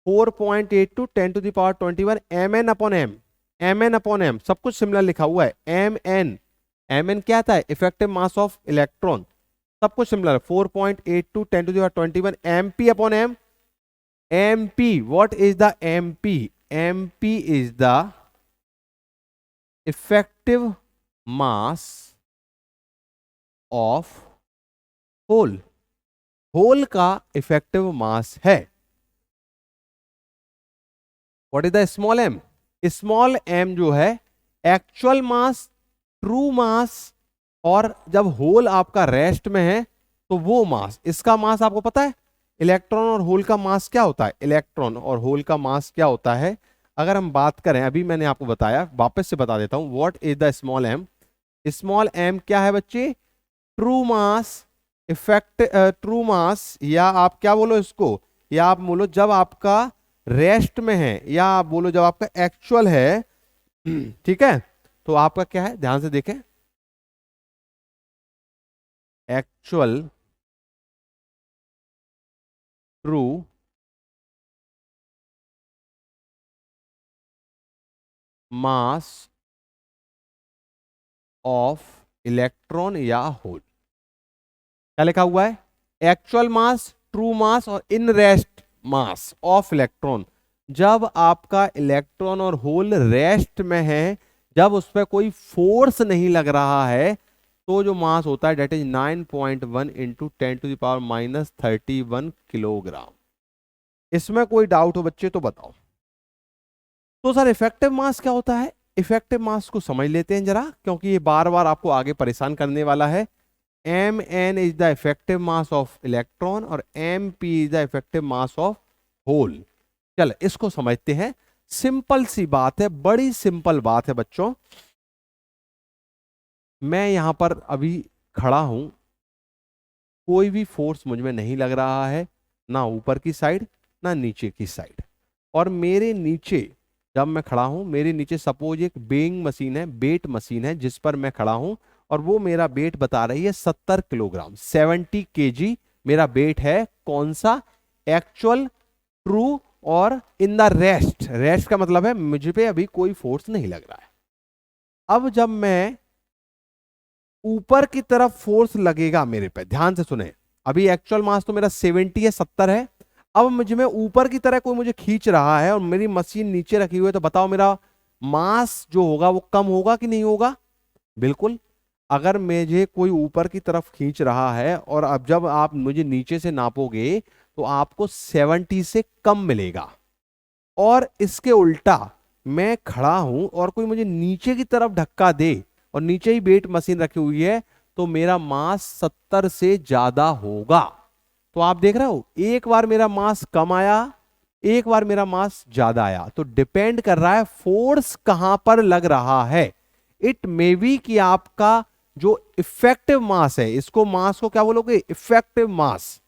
4.82 10⁻21 M N upon M, M N upon M, सब कुछ सिमिलर लिखा हुआ है, एम एन, एम एन क्या था, इफेक्टिव मास ऑफ इलेक्ट्रॉन, सब कुछ similar, 4.82 10⁻21 M P upon M, M P, what is the M P, M P is the effective mass of hole, hole का इफेक्टिव मास है। What is the small M, small M जो है actual mass, true mass, और जब whole आपका rest में है तो वो मास, इसका मास आपको पता है, इलेक्ट्रॉन और होल का मास क्या होता है, इलेक्ट्रॉन और होल का मास क्या होता है, अगर हम बात करें, अभी मैंने आपको बताया, वापस से बता देता हूं, what is the small M, small M क्या है बच्चे, true mass, effect true mass, या आप क्या बोलो इसको, या आप बोलो जब आपका रेस्ट में है, या आप बोलो जब आपका एक्चुअल है, ठीक है, तो आपका क्या है, ध्यान से देखें, actual true mass of electron या होल, क्या लिखा हुआ है, एक्चुअल मास, ट्रू मास और in rest mass of electron. जब आपका इलेक्ट्रॉन और होल रेस्ट में है, जब उस पर कोई फोर्स नहीं लग रहा है, तो जो मास होता है डेट इज 9.1 इंटू 10⁻31 किलोग्राम। इसमें कोई डाउट हो बच्चे तो बताओ। तो सर इफेक्टिव मास क्या होता है? इफेक्टिव मास को समझ लेते हैं जरा, क्योंकि ये बार बार आपको आगे परेशान करने वाला है। M N is the effective mass of electron और M P is the effective mass of hole. चल इसको समझते हैं। सिंपल सी बात है, बड़ी सिंपल बात है बच्चों। मैं यहां पर अभी खड़ा हूं, कोई भी फोर्स मुझ में नहीं लग रहा है, ना ऊपर की साइड ना नीचे की साइड। और मेरे नीचे जब मैं खड़ा हूं, मेरे नीचे सपोज एक बेइंग मशीन है, वेट मशीन है जिस पर मैं खड़ा हूं, और वो मेरा वेट बता रही है 70 किलोग्राम, 70 केजी मेरा वेट है। कौन सा? एक्चुअल, ट्रू और इन द रेस्ट। रेस्ट का मतलब है मुझ पे अभी कोई फोर्स नहीं लग रहा है। अब जब मैं ऊपर की तरफ फोर्स लगेगा मेरे पे, ध्यान से सुने, अभी एक्चुअल मास तो मेरा 70 है, 70 है। अब मुझे में ऊपर की तरह कोई मुझे खींच रहा है और मेरी मशीन नीचे रखी हुई है, तो बताओ मेरा मास जो होगा वो कम होगा कि नहीं होगा? बिल्कुल। अगर मुझे कोई ऊपर की तरफ खींच रहा है और अब जब आप मुझे नीचे से नापोगे तो आपको 70 से कम मिलेगा। और इसके उल्टा मैं खड़ा हूं और कोई मुझे नीचे की तरफ धक्का दे और नीचे ही वेट मशीन रखी हुई है, तो मेरा मास 70 से ज्यादा होगा। तो आप देख रहे हो, एक बार मेरा मास कम आया, एक बार मेरा मास ज्यादा आया। तो डिपेंड कर रहा है फोर्स कहां पर लग रहा है। इट मे बी कि आपका जो इफेक्टिव मास है, इसको मास को क्या बोलोगे? इफेक्टिव मास,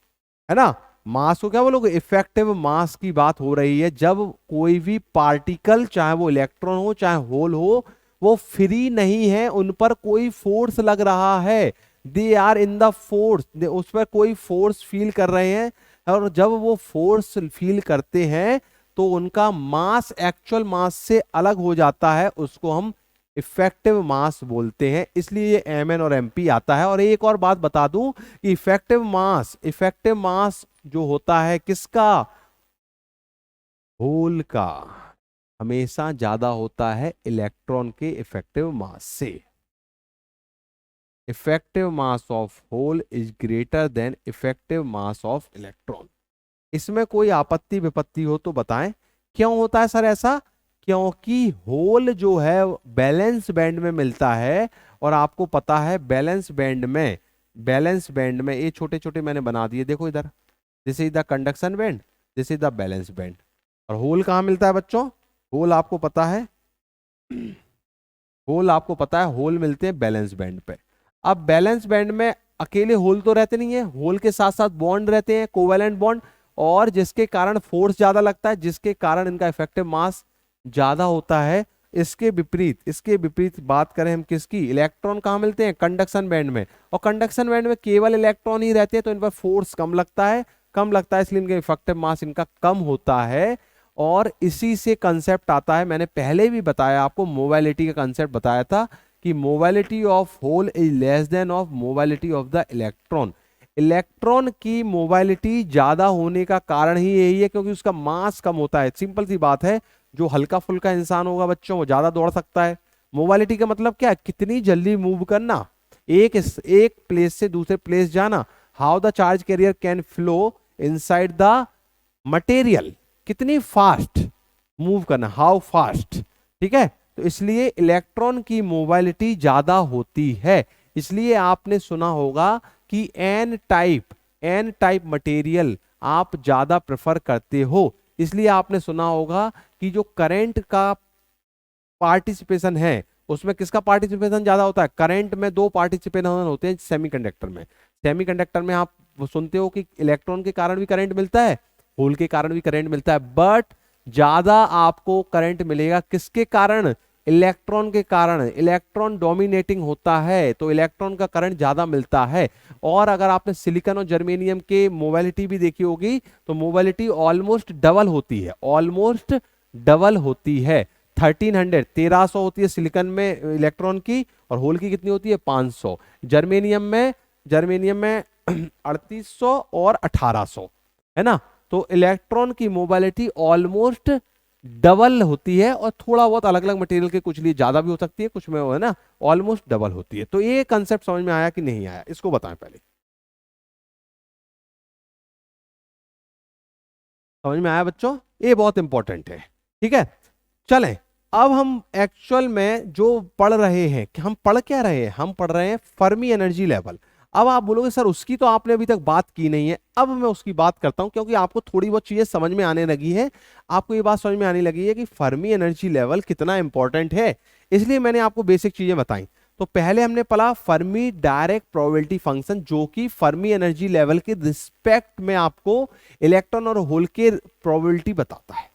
है ना। मास को क्या बोलोगे? इफेक्टिव मास की बात हो रही है जब कोई भी पार्टिकल, चाहे वो इलेक्ट्रॉन हो चाहे होल हो, वो फ्री नहीं है, उन पर कोई फोर्स लग रहा है। They are in the force, उस पर कोई फोर्स फील कर रहे हैं। और जब वो फोर्स फील करते हैं तो उनका मास एक्चुअल मास से अलग हो जाता है, उसको हम इफेक्टिव मास बोलते हैं। इसलिए ये एम एन और एम पी आता है। और एक और बात बता दूं कि इफेक्टिव मास जो होता है किसका? होल का, हमेशा ज्यादा होता है इलेक्ट्रॉन के इफेक्टिव मास से। Effective mass of hole is greater than effective mass of electron. इसमें कोई आपत्ति विपत्ति हो तो बताएं, क्यों होता है सर ऐसा? क्योंकि होल जो है बैलेंस बैंड में मिलता है, और आपको पता है बैलेंस बैंड में ये छोटे छोटे मैंने बना दिए, देखो इधर, this is the conduction band, this is the valence band. और होल कहाँ मिलता है बच्चों? होल आपको पता है, होल मिलते हैं बैलेंस बैंड पे। अब बैलेंस बैंड में अकेले होल तो रहते नहीं है, होल के साथ साथ बॉन्ड रहते हैं, कोवेलेंट बॉन्ड, और जिसके कारण फोर्स ज्यादा लगता है, जिसके कारण इनका इफेक्टिव मास ज्यादा होता है। इसके विपरीत बात करें हम किसकी? इलेक्ट्रॉन कहाँ मिलते हैं? कंडक्शन बैंड में। और कंडक्शन बैंड में केवल इलेक्ट्रॉन ही रहते हैं, तो इन पर फोर्स कम लगता है, इसलिए इनका इफेक्टिव मास इनका कम होता है। और इसी से कंसेप्ट आता है, मैंने पहले भी बताया आपको, मोबाइलिटी का कंसेप्ट बताया था कि mobility of hole is less than of mobility of the electron. Electron की मोबाइलिटी ज्यादा होने का कारण ही यही है क्योंकि उसका मास कम होता है। सिंपल सी बात है, जो हल्का फुल्का इंसान होगा बच्चों, वो ज्यादा दौड़ सकता है। मोबाइलिटी का मतलब क्या है? कितनी जल्दी मूव करना, एक प्लेस से दूसरे प्लेस जाना। How the charge carrier can flow inside the material, कितनी फास्ट मूव करना, हाउ फास्ट। ठीक है, तो इसलिए इलेक्ट्रॉन की मोबाइलिटी ज्यादा होती है। इसलिए आपने सुना होगा कि एन टाइप मटेरियल आप ज्यादा प्रेफर करते हो। इसलिए आपने सुना होगा कि जो करंट का पार्टिसिपेशन है उसमें किसका पार्टिसिपेशन ज्यादा होता है? करंट में दो पार्टिसिपेशन होते हैं सेमीकंडक्टर में आप सुनते हो कि इलेक्ट्रॉन के कारण भी करंट मिलता है, होल के कारण भी करंट मिलता है, बट ज्यादा आपको करंट मिलेगा किसके कारण? इलेक्ट्रॉन के कारण। इलेक्ट्रॉन डोमिनेटिंग होता है तो इलेक्ट्रॉन का करंट ज्यादा मिलता है। और अगर आपने सिलिकॉन और जर्मेनियम के मोबाइलिटी भी देखी होगी तो मोबाइलिटी ऑलमोस्ट डबल होती है। 1300 होती है सिलिकॉन में इलेक्ट्रॉन की, और होल की कितनी होती है? 500। जर्मेनियम में 3800 और 1800, है ना। तो इलेक्ट्रॉन की मोबाइलिटी ऑलमोस्ट डबल होती है, और थोड़ा बहुत अलग अलग मटेरियल के कुछ लिए ज्यादा भी हो सकती है, कुछ में वो है ना ऑलमोस्ट डबल होती है। तो ये कंसेप्ट समझ में आया कि नहीं आया, इसको बताएं पहले। समझ में आया बच्चों? ये बहुत इंपॉर्टेंट है। ठीक है, चलें। अब हम एक्चुअल में जो पढ़ रहे हैं, कि हम पढ़ क्या रहे हैं, हम पढ़ रहे हैं फर्मी एनर्जी लेवल। अब आप बोलोगे सर उसकी तो आपने अभी तक बात की नहीं है। अब मैं उसकी बात करता हूं, क्योंकि आपको थोड़ी बहुत चीजें समझ में आने लगी है। आपको ये बात समझ में आने लगी है कि फर्मी एनर्जी लेवल कितना इंपॉर्टेंट है, इसलिए मैंने आपको बेसिक चीजें बताई। तो पहले हमने पढ़ा फर्मी डायरेक्ट प्रोबेबिलिटी फंक्शन, जो कि फर्मी एनर्जी लेवल के रिस्पेक्ट में आपको इलेक्ट्रॉन और होल के प्रोबेबिलिटी बताता है।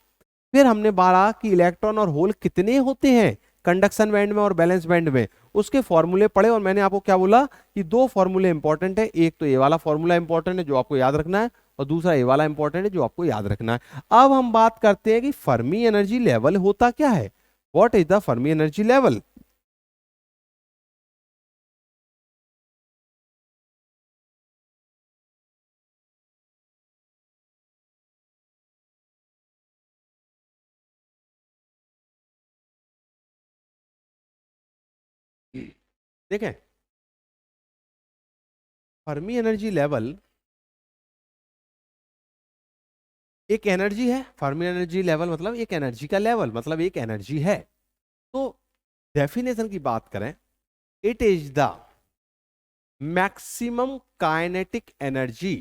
फिर हमने बारा कि इलेक्ट्रॉन और होल कितने होते हैं कंडक्शन बैंड में और बैलेंस बैंड में, उसके फॉर्मूले पढ़े। और मैंने आपको क्या बोला कि दो फॉर्मूले इंपॉर्टेंट है, एक तो ये वाला फॉर्मूला इंपॉर्टेंट है जो आपको याद रखना है, और दूसरा ये वाला इंपॉर्टेंट है जो आपको याद रखना है। अब हम बात करते हैं कि फर्मी एनर्जी लेवल होता क्या है। What is the Fermi energy level? देखें, फर्मी एनर्जी लेवल एक एनर्जी है। फर्मी एनर्जी लेवल मतलब एक एनर्जी का लेवल, मतलब एक एनर्जी है। तो डेफिनेशन की बात करें, it is the maximum kinetic energy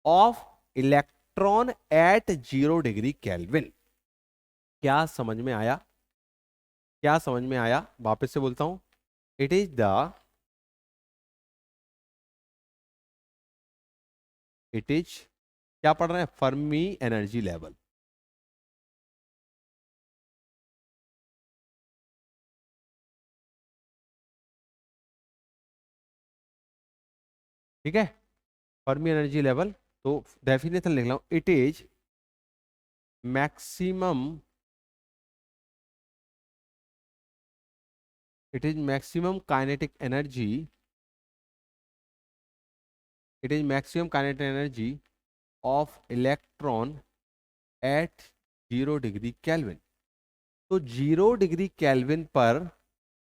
of electron at 0 degree Kelvin. क्या समझ में आया? क्या समझ में आया? वापस से बोलता हूं, it is the it is क्या पढ़ रहे हैं? Fermi energy level. ठीक है, फर्मी एनर्जी लेवल। तो डेफिनेशन लिख रहा हूं, it is maximum it is maximum kinetic energy it is maximum kinetic energy of electron at 0 degree Kelvin. तो 0 डिग्री केल्विन पर,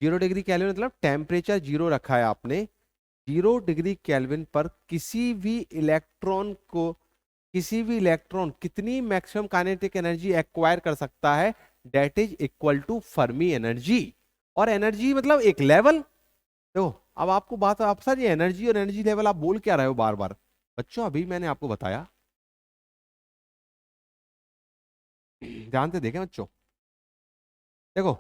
0 डिग्री केल्विन मतलब टेम्परेचर जीरो रखा है आपने, 0 डिग्री केल्विन पर किसी भी इलेक्ट्रॉन कितनी मैक्सिमम काइनेटिक एनर्जी एक्वायर कर सकता है, that is equal to Fermi energy. और एनर्जी मतलब एक लेवल। देखो, अब आपको बात, आप सर ये एनर्जी और एनर्जी लेवल आप बोल क्या रहे हो बार बार? बच्चों अभी मैंने आपको बताया, ध्यान से देखें बच्चों। देखो,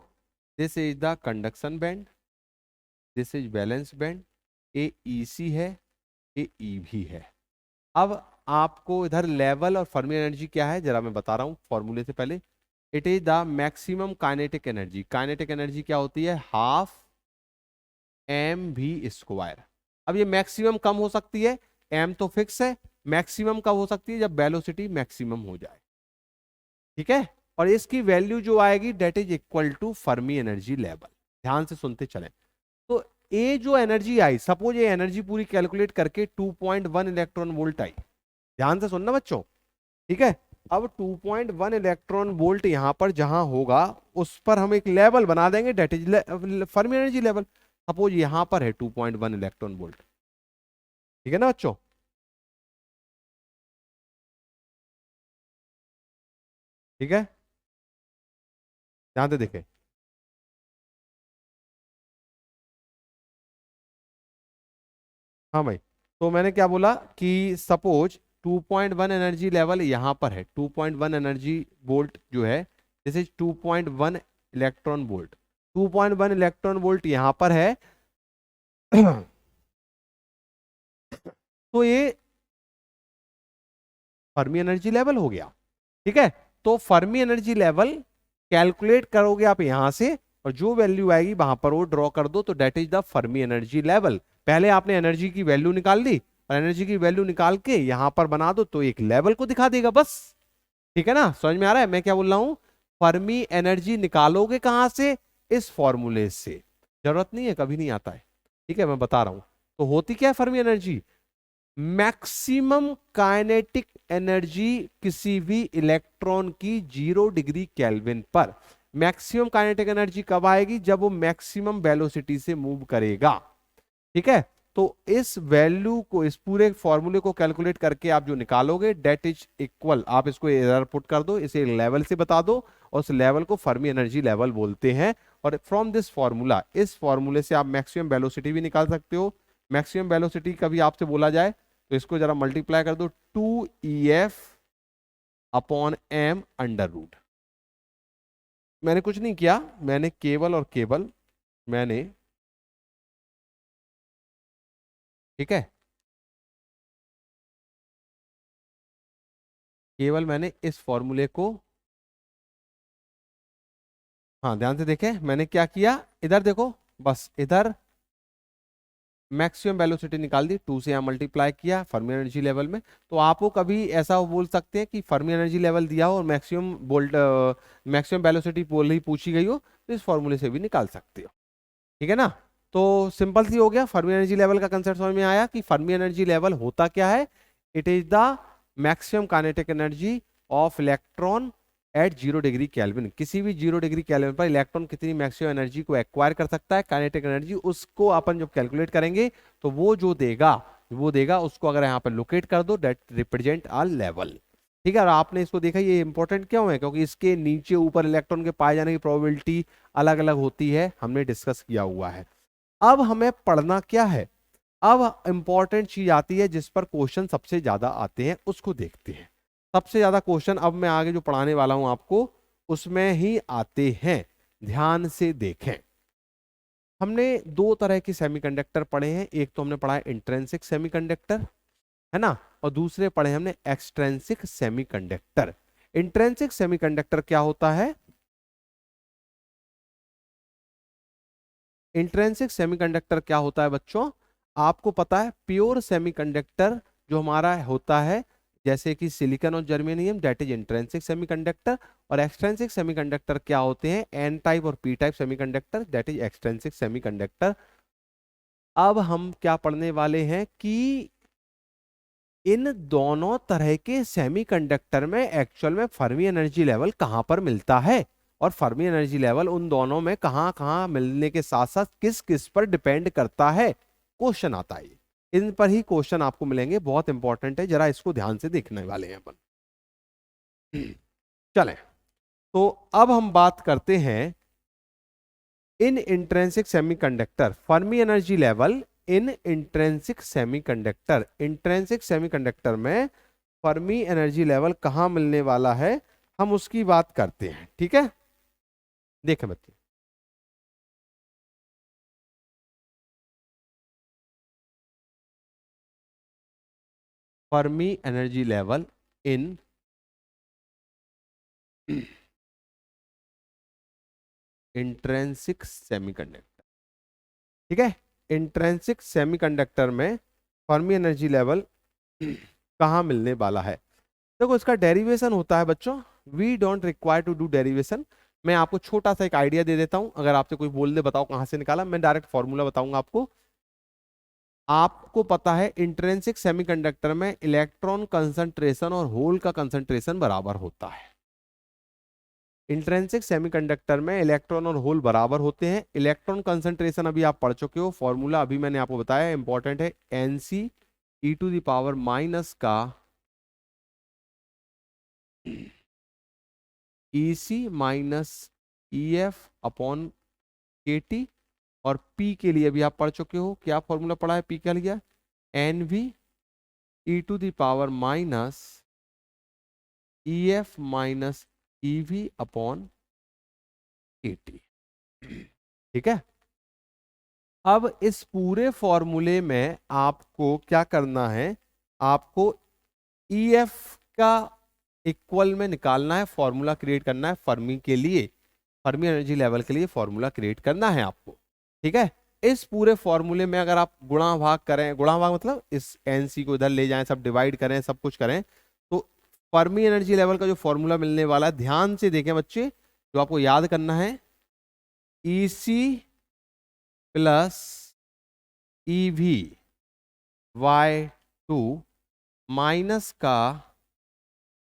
this is the conduction band, this is balance band, A EC है, ए ई भी है। अब आपको इधर लेवल और फर्मी एनर्जी क्या है जरा मैं बता रहा हूं फॉर्मूले से पहले। It is the maximum kinetic energy. Kinetic energy क्या होती है? हाफ एम भी स्क्वायर। अब ये मैक्सिमम कम हो सकती है, एम तो फिक्स है। मैक्सिमम कब हो सकती है? जब वेलोसिटी मैक्सिमम हो जाए। ठीक है, और इसकी वैल्यू जो आएगी that is equal to Fermi energy level. ध्यान से सुनते चलें। तो ये जो एनर्जी आई, सपोज ये एनर्जी पूरी कैलकुलेट करके 2.1 इलेक्ट्रॉन वोल्ट आई। ध्यान से सुनना बच्चों। ठीक है, अब 2.1 इलेक्ट्रॉन वोल्ट यहां पर जहां होगा, उस पर हम एक लेवल बना देंगे, that is Fermi energy level. Suppose यहां पर है 2.1 इलेक्ट्रॉन वोल्ट। ठीक है ना बच्चों? ठीक है, ध्यान से देखें। हाँ भाई, तो मैंने क्या बोला कि सपोज 2.1 एनर्जी लेवल यहां पर है, 2.1 एनर्जी वोल्ट जो है, this is 2.1 electron volt. 2.1 electron volt यहां पर है। तो ये फर्मी एनर्जी लेवल हो गया। ठीक है, तो फर्मी एनर्जी लेवल कैलकुलेट करोगे आप यहां से, और जो वैल्यू आएगी वहां पर वो ड्रॉ कर दो, तो that is the Fermi energy level. पहले आपने एनर्जी की वैल्यू निकाल दी, और एनर्जी की वैल्यू निकाल के यहां पर बना दो, तो एक लेवल को दिखा देगा बस। ठीक है ना? समझ में आ रहा है मैं क्या बोल रहा हूं? फर्मी एनर्जी निकालोगे कहां से? इस फॉर्मूले से। जरूरत नहीं है, कभी नहीं आता है। ठीक है, मैं बता रहा हूं। तो होती क्या है Fermi energy? Maximum kinetic energy किसी भी इलेक्ट्रॉन की 0 डिग्री केल्विन पर। मैक्सिमम काइनेटिक एनर्जी कब आएगी? जब वो मैक्सिमम वेलोसिटी से मूव करेगा। ठीक है, तो इस वैल्यू को, इस पूरे फॉर्मूले को कैलकुलेट करके आप जो निकालोगे डेट इज इक्वल, आप इसको इधर पुट कर दो, इसे लेवल से बता दो और उस लेवल को फर्मी एनर्जी लेवल बोलते हैं। और फ्रॉम दिस फॉर्मूला, इस फॉर्मूले से आप मैक्सिमम वेलोसिटी भी निकाल सकते हो। मैक्सिमम वेलोसिटी कभी आपसे बोला जाए तो इसको जरा मल्टीप्लाई कर दो, 2EF upon m under root. मैंने कुछ नहीं किया, मैंने केवल और केवल मैंने, ठीक है, केवल मैंने इस फॉर्मूले को, हाँ ध्यान से देखें मैंने क्या किया, इधर देखो, बस इधर मैक्सिमम वेलोसिटी निकाल दी, 2 से यहां मल्टीप्लाई किया फर्मी एनर्जी लेवल में। तो आपको कभी ऐसा बोल सकते हैं कि फर्मी एनर्जी लेवल दिया हो और मैक्सिमम बोल्ट मैक्सिमम वेलोसिटी बोल ही पूछी गई हो, तो इस फॉर्मूले से भी निकाल सकते हो। ठीक है ना, तो सिंपल सी हो गया, फर्मी एनर्जी लेवल का कंसेप्ट समझ में आया कि फर्मी एनर्जी लेवल होता क्या है। It is the maximum kinetic energy of electron at 0 degree Kelvin. किसी भी 0 डिग्री केल्विन पर इलेक्ट्रॉन कितनी मैक्सिमम एनर्जी को एक्वायर कर सकता है, काइनेटिक एनर्जी, उसको अपन जब कैलकुलेट करेंगे तो वो देगा उसको अगर यहाँ पर लोकेट कर दो, दैट रिप्रेजेंट आ लेवल। ठीक है, और आपने इसको देखा, ये इंपॉर्टेंट क्यों है? क्योंकि इसके नीचे ऊपर इलेक्ट्रॉन के पाए जाने की प्रोबेबिलिटी अलग अलग होती है, हमने डिस्कस किया हुआ है। अब हमें पढ़ना क्या है? अब इंपॉर्टेंट चीज आती है जिस पर क्वेश्चन सबसे ज्यादा आते हैं, उसको देखते हैं। सबसे ज्यादा क्वेश्चन अब मैं आगे जो पढ़ाने वाला हूं आपको उसमें ही आते हैं, ध्यान से देखें। हमने दो तरह के सेमीकंडक्टर पढ़े हैं, एक तो हमने पढ़ा है इंट्रिंसिक सेमीकंडक्टर, है ना, और दूसरे पढ़े हमने एक्सट्रिंसिक सेमीकंडक्टर। इंट्रिंसिक सेमीकंडक्टर क्या होता है? इंट्रिंसिक सेमीकंडक्टर क्या होता है बच्चों? आपको पता है प्योर सेमीकंडक्टर जो हमारा होता है, जैसे कि सिलिकॉन और germanium, that is intrinsic semiconductor. और एक्सट्रिंसिक सेमीकंडक्टर क्या होते हैं? एन टाइप और P type semiconductor, that is extrinsic semiconductor. अब हम क्या पढ़ने वाले हैं कि इन दोनों तरह के सेमीकंडक्टर में एक्चुअल में फर्मी एनर्जी लेवल कहां पर मिलता है, और फर्मी एनर्जी लेवल उन दोनों में कहां कहां मिलने के साथ साथ किस किस पर डिपेंड करता है। क्वेश्चन आता है, इन पर ही क्वेश्चन आपको मिलेंगे, बहुत इंपॉर्टेंट है, जरा इसको ध्यान से देखने वाले हैं अपन। चलें, तो अब हम बात करते हैं in intrinsic semiconductor Fermi energy level. In intrinsic semiconductor में फर्मी एनर्जी लेवल कहां मिलने वाला है, हम उसकी बात करते हैं। ठीक है, देखें बच्चे, Fermi energy level in intrinsic semiconductor. ठीक है, इंट्रिंसिक सेमीकंडक्टर में फर्मी एनर्जी लेवल कहां मिलने वाला है? देखो इसका डेरिवेशन होता है बच्चों, we don't require to do derivation. मैं आपको छोटा सा एक आइडिया दे देता हूं, अगर आपसे कोई बोल दे बताओ कहां से निकाला, मैं डायरेक्ट फॉर्मूला बताऊंगा आपको। आपको पता है इंट्रिंसिक सेमीकंडक्टर में इलेक्ट्रॉन कंसंट्रेशन और होल का कंसंट्रेशन बराबर होता है। इंट्रिंसिक सेमीकंडक्टर में इलेक्ट्रॉन और होल बराबर होते हैं। इलेक्ट्रॉन कंसंट्रेशन अभी आप पढ़ चुके हो, फॉर्मूला अभी मैंने आपको बताया, इंपॉर्टेंट है, Nc e⁻⁻ का Ec-EF अपॉन KT। और P के लिए भी आप पढ़ चुके हो, क्या फॉर्मूला पढ़ा है P का लिया? Nv e⁻ EF-EV upon KT। ठीक है, अब इस पूरे फॉर्मूले में आपको क्या करना है, आपको EF का इक्वल में निकालना है, फॉर्मूला क्रिएट करना है फर्मी के लिए, फर्मी एनर्जी लेवल के लिए फॉर्मूला क्रिएट करना है आपको। ठीक है, इस पूरे फॉर्मूले में अगर आप गुणा भाग करें, गुणा भाग मतलब इस NC को इधर ले जाएं, सब डिवाइड करें, सब कुछ करें, तो फर्मी एनर्जी लेवल का जो फॉर्मूला मिलने वाला है, ध्यान से देखें बच्चे, जो आपको याद करना है, EC plus EV by two minus का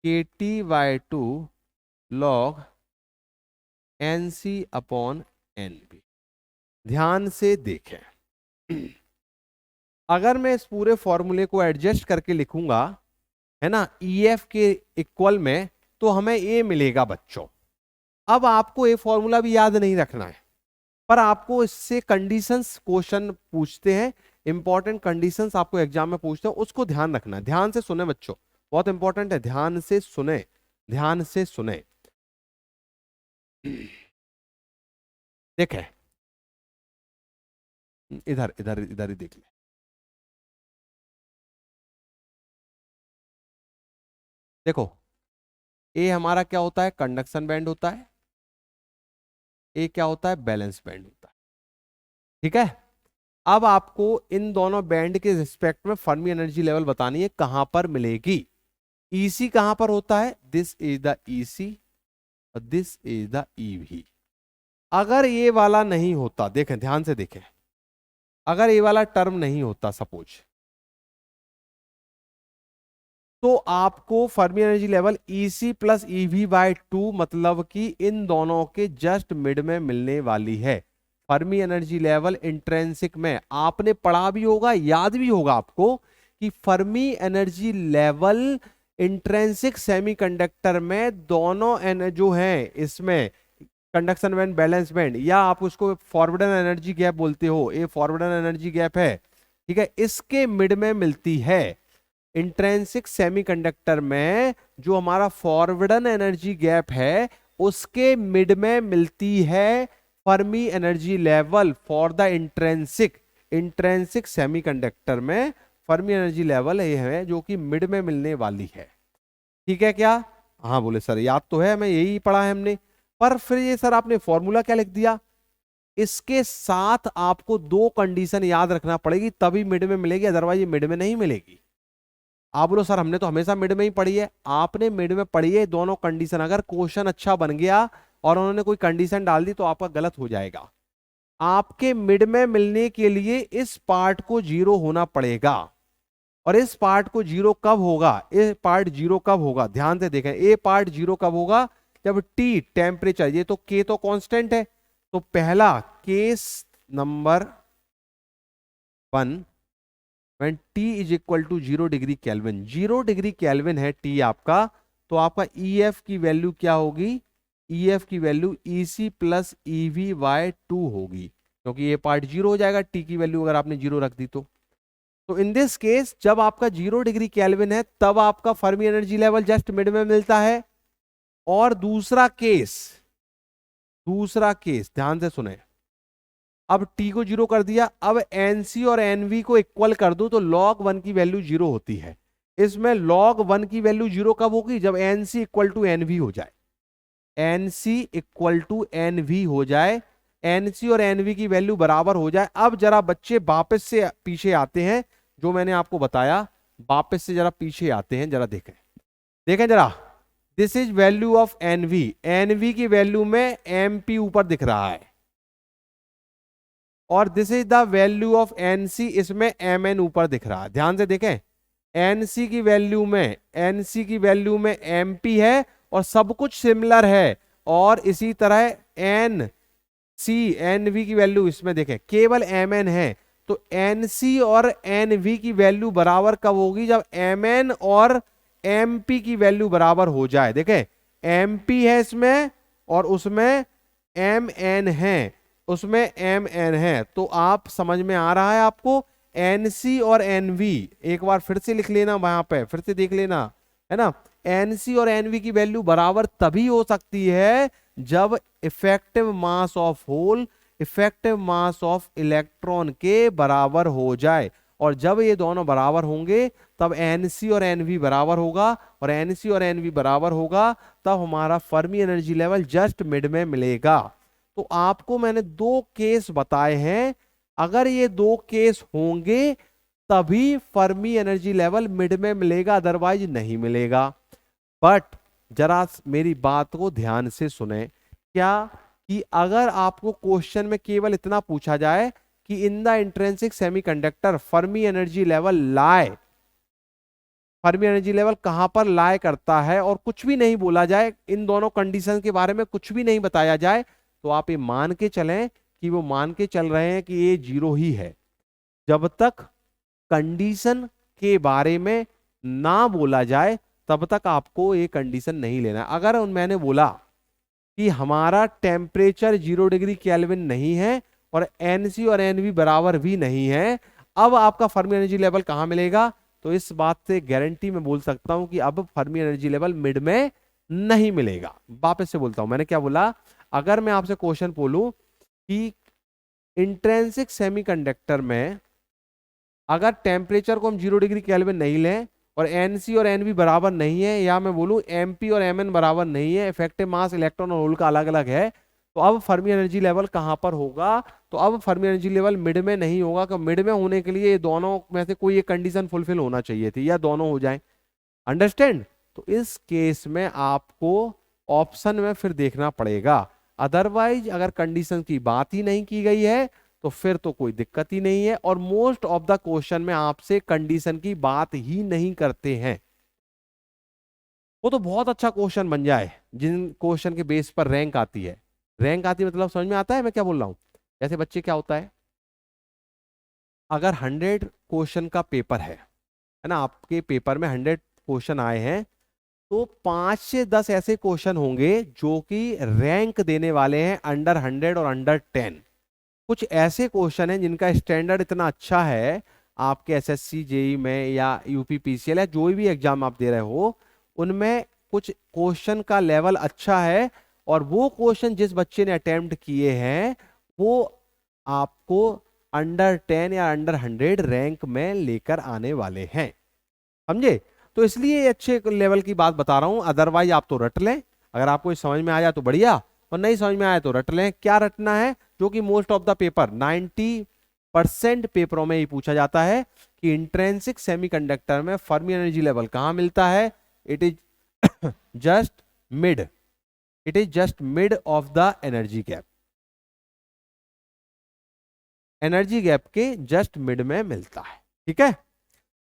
KT/2 log NC/NV। ध्यान से देखें, अगर मैं इस पूरे फॉर्मूले को एडजस्ट करके लिखूंगा, है ना, EF के इक्वल में, तो हमें ए मिलेगा बच्चों। अब आपको ये फॉर्मूला भी याद नहीं रखना है, पर आपको इससे कंडीशंस क्वेश्चन पूछते हैं, इंपॉर्टेंट कंडीशंस आपको एग्जाम में पूछते हैं, उसको ध्यान रखना है। ध्यान से सुने बच्चों, बहुत इंपॉर्टेंट है, ध्यान से सुने, ध्यान से सुने। देखें, इधर इधर इधर ही देख ले। देखो, ए हमारा क्या होता है, कंडक्शन बैंड होता है, ए क्या होता है, बैलेंस बैंड होता है। ठीक है, अब आपको इन दोनों बैंड के रिस्पेक्ट में फर्मी एनर्जी लेवल बतानी है, कहां पर मिलेगी। ईसी कहां पर होता है, दिस इज द ईसी और दिस इज द ईवी। अगर ये वाला नहीं होता, देखें ध्यान से देखें, अगर ये वाला टर्म नहीं होता सपोज, तो आपको Fermi energy level EC plus EV/2 मतलब कि इन दोनों के जस्ट मिड में मिलने वाली है। फर्मी एनर्जी लेवल इंट्रिंसिक में आपने पढ़ा भी होगा, याद भी होगा आपको, कि Fermi energy level intrinsic semiconductor में दोनों जो हैं, इसमें कंडक्शन बैंड, बैलेंस बैंड, या आप उसको फॉरवर्डन एनर्जी गैप बोलते हो, ये फॉरवर्डन एनर्जी गैप है, ठीक है, इसके मिड में मिलती है। इंट्रिंसिक सेमीकंडक्टर में जो हमारा फॉरवर्डन एनर्जी गैप है, उसके मिड में मिलती है Fermi energy level for the intrinsic semiconductor में फर्मी एनर्जी लेवल ये है जो कि मिड में मिलने वाली है। ठीक है क्या? हाँ बोले सर, याद तो है, हमें यही पढ़ा है हमने, पर फिर ये सर आपने फॉर्मूला क्या लिख दिया। इसके साथ आपको दो कंडीशन याद रखना पड़ेगी, तभी मिड में मिलेगी, अदरवाइज ये मिड में नहीं मिलेगी। आप बोलो सर हमने तो हमेशा मिड में ही पढ़ी है। आपने मिड में पढ़ी है दोनों कंडीशन, अगर क्वेश्चन अच्छा बन गया और उन्होंने कोई कंडीशन डाल दी तो आपका गलत हो जाएगा। आपके मिड में मिलने के लिए इस पार्ट को जीरो होना पड़ेगा, और इस पार्ट को जीरो कब होगा, ये पार्ट जीरो कब होगा, ध्यान से देखें, ये पार्ट जीरो कब होगा, जब T टेम्परेचर, ये तो K तो कांस्टेंट है, तो पहला case number 1 when T is equal to 0 degree Kelvin, 0 degree Kelvin है T आपका, तो आपका EF की वैल्यू क्या होगी, EF की वैल्यू EC प्लस EV/2 होगी, क्योंकि ये पार्ट जीरो हो जाएगा T की वैल्यू अगर आपने जीरो रख दी तो इन दिस केस जब आपका 0 डिग्री केल्विन है तब आपका Fermi energy level just mid में मिलता है। और दूसरा केस ध्यान से सुने, अब T को जीरो कर दिया, अब NC और NV को इक्वल कर दो तो log 1 की वैल्यू जीरो होती है। इसमें log 1 की वैल्यू जीरो कब होगी, जब NC इक्वल टू NV हो जाए, NC इक्वल टू NV हो जाए, NC और NV की वैल्यू बराबर हो जाए। अब जरा बच्चे वापस से पीछे आते हैं, जो मैंने आपको बताया, वापस से जरा पीछे आते हैं, जरा देखें जरा, this is value of NV, NV की वैल्यू में MP ऊपर दिख रहा है, और this is the value of NC, इसमें MN ऊपर दिख रहा है। ध्यान से देखें, NC की वैल्यू में MP है और सब कुछ सिमिलर है, और इसी तरह NV की वैल्यू इसमें देखें केवल MN है, तो NC और NV की वैल्यू बराबर कब होगी, जब MN और MP की वैल्यू बराबर हो जाए। देखें MP है इसमें और उसमें MN है, तो आप समझ में आ रहा है आपको, NC और NV एक बार फिर से लिख लेना, वहां पे फिर से देख लेना, है ना, NC और NV की वैल्यू बराबर तभी हो सकती है जब effective mass of hole effective mass of electron के बराबर हो जाए, और जब ये दोनों बराबर होंगे तब NC और NV बराबर होगा, और NC और NV बराबर होगा तब हमारा Fermi energy level just mid में मिलेगा। तो आपको मैंने दो केस बताए हैं, अगर ये दो केस होंगे तभी फर्मी एनर्जी लेवल मिड में मिलेगा, अदरवाइज नहीं मिलेगा। बट जरा मेरी बात को ध्यान से सुने, क्या कि अगर आपको क्वेश्चन में केवल इतना पूछा जाए कि in the intrinsic semiconductor Fermi energy level लाए, फर्मी एनर्जी लेवल कहां पर लाए करता है और कुछ भी नहीं बोला जाए, इन दोनों कंडीशन के बारे में कुछ भी नहीं बताया जाए, तो आप ये मान के चलें कि वो मान के चल रहे हैं कि ये 0 ही है। जब तक कंडीशन के बारे में ना बोला जाए तब तक आपको ये कंडीशन नहीं लेना। अगर मैंने बोला कि हमारा टेम्परेचर 0 डिग्री केल्विन नहीं है और एनसी और एनवी बराबर भी नहीं है, अब आपका फर्मी एनर्जी लेवल कहां मिलेगा? तो इस बात से गारंटी में बोल सकता हूं कि अब फर्मी एनर्जी लेवल मिड में नहीं मिलेगा। वापस से बोलता हूं, मैंने क्या बोला? अगर मैं आपसे क्वेश्चन बोलूं कि इंट्रिंसिक सेमीकंडक्टर में अगर टेम्परेचर को हम 0 डिग्री केल्विन नहीं लें और एनसी और एनवी बराबर नहीं है, या मैं बोलूं एमपी और एमएन बराबर नहीं है, इफेक्टिव मास इलेक्ट्रॉन और होल का अलग अलग है, तो अब फर्मी एनर्जी लेवल कहां पर होगा? तो अब फर्मी एनर्जी लेवल मिड में नहीं होगा, क्योंकि मिड में होने के लिए दोनों में से कोई एक कंडीशन फुलफिल होना चाहिए थी, या दोनों हो जाए। अंडरस्टैंड? तो इस केस में आपको ऑप्शन में फिर देखना पड़ेगा। अदरवाइज अगर कंडीशन की बात ही नहीं की गई है तो फिर तो कोई दिक्कत ही नहीं है, और मोस्ट ऑफ द क्वेश्चन में आपसे कंडीशन की बात ही नहीं करते हैं। वो तो बहुत अच्छा क्वेश्चन बन जाए जिन क्वेश्चन के बेस पर रैंक आती है। रैंक आती है मतलब समझ में आता है मैं क्या बोल रहा हूं? जैसे बच्चे, क्या होता है, अगर 100 क्वेश्चन का पेपर है ना, आपके पेपर में 100 क्वेश्चन आए हैं, तो 5 से 10 ऐसे क्वेश्चन होंगे जो कि रैंक देने वाले हैं अंडर 100 और अंडर 10। कुछ ऐसे क्वेश्चन हैं जिनका स्टैंडर्ड इतना अच्छा है, आपके एसएससी जेई में या यूपी पीसीएल या जो भी एग्जाम आप दे रहे हो, उनमें कुछ क्वेश्चन का लेवल अच्छा है, और वो क्वेश्चन जिस बच्चे ने अटेम्प्ट किए हैं वो आपको अंडर 10 या अंडर 100 रैंक में लेकर आने वाले हैं। समझे? तो इसलिए अच्छे लेवल की बात बता रहा हूं, अदरवाइज आप तो रट लें। अगर आपको समझ में आ जाए तो बढ़िया, और नहीं समझ में आए तो रट लें। क्या रटना है? जो कि मोस्ट ऑफ द पेपर 90% पेपरों में ही पूछा जाता है कि इंट्रिंसिक सेमीकंडक्टर में फर्मी एनर्जी लेवल कहां मिलता है? It is just mid, it is just mid of the energy gap. Energy gap के जस्ट मिड में मिलता है। ठीक है,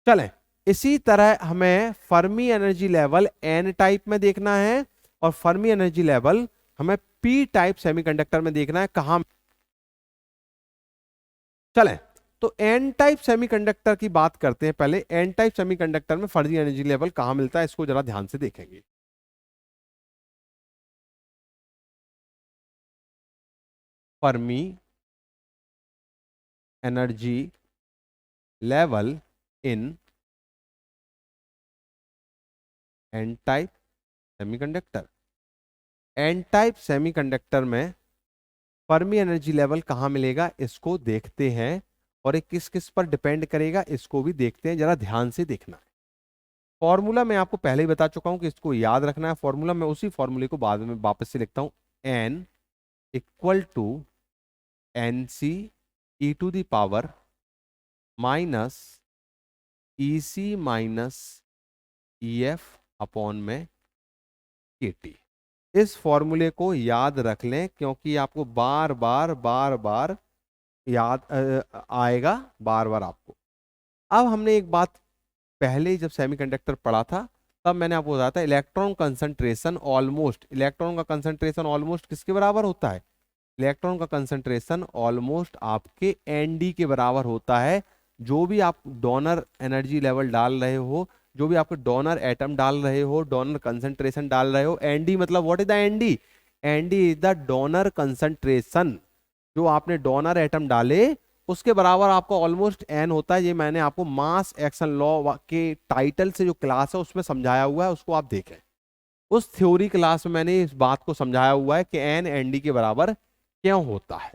चलें। इसी तरह हमें Fermi energy level N type में देखना है और फर्मी एनर्जी लेवल हमें पी टाइप सेमीकंडक्टर में देखना है। कहां? चलें, तो एन टाइप सेमीकंडक्टर की बात करते हैं। पहले एन टाइप सेमीकंडक्टर में फर्मी एनर्जी लेवल कहां मिलता है, इसको जरा ध्यान से देखेंगे। Fermi energy level in N type semiconductor. एन टाइप सेमीकंडक्टर में फर्मी एनर्जी लेवल कहां मिलेगा, इसको देखते हैं, और ये किस किस पर डिपेंड करेगा इसको भी देखते हैं। जरा ध्यान से देखना है। फॉर्मूला मैं आपको पहले ही बता चुका हूं कि इसको याद रखना है। फॉर्मूला मैं उसी फॉर्मूले को बाद में वापस से लिखता हूं। N equal to N C E to the power minus E C minus E F upon में के टी। इस फॉर्मूले को याद रख लें, क्योंकि आपको बार बार बार बार याद आएगा, बार बार आपको। अब हमने एक बात पहले जब सेमीकंडक्टर पढ़ा था तब मैंने आपको बताया था, इलेक्ट्रॉन कंसंट्रेशन ऑलमोस्ट, इलेक्ट्रॉन का कंसंट्रेशन ऑलमोस्ट किसके बराबर होता है? इलेक्ट्रॉन का कंसंट्रेशन ऑलमोस्ट आपके एनडी के बराबर होता है। जो भी आप डोनर एनर्जी लेवल डाल रहे हो, जो भी आपके डोनर एटम डाल रहे हो, डोनर कंसंट्रेशन डाल रहे हो, एनडी मतलब what is the ND? ND is the donor concentration. जो आपने डोनर एटम डाले उसके बराबर आपका ऑलमोस्ट एन होता है। ये मैंने आपको मास एक्शन लॉ के टाइटल से जो क्लास है उसमें समझाया हुआ है, उसको आप देखें। उस थ्योरी क्लास में मैंने इस बात को समझाया हुआ है कि एन एनडी के बराबर क्यों होता है।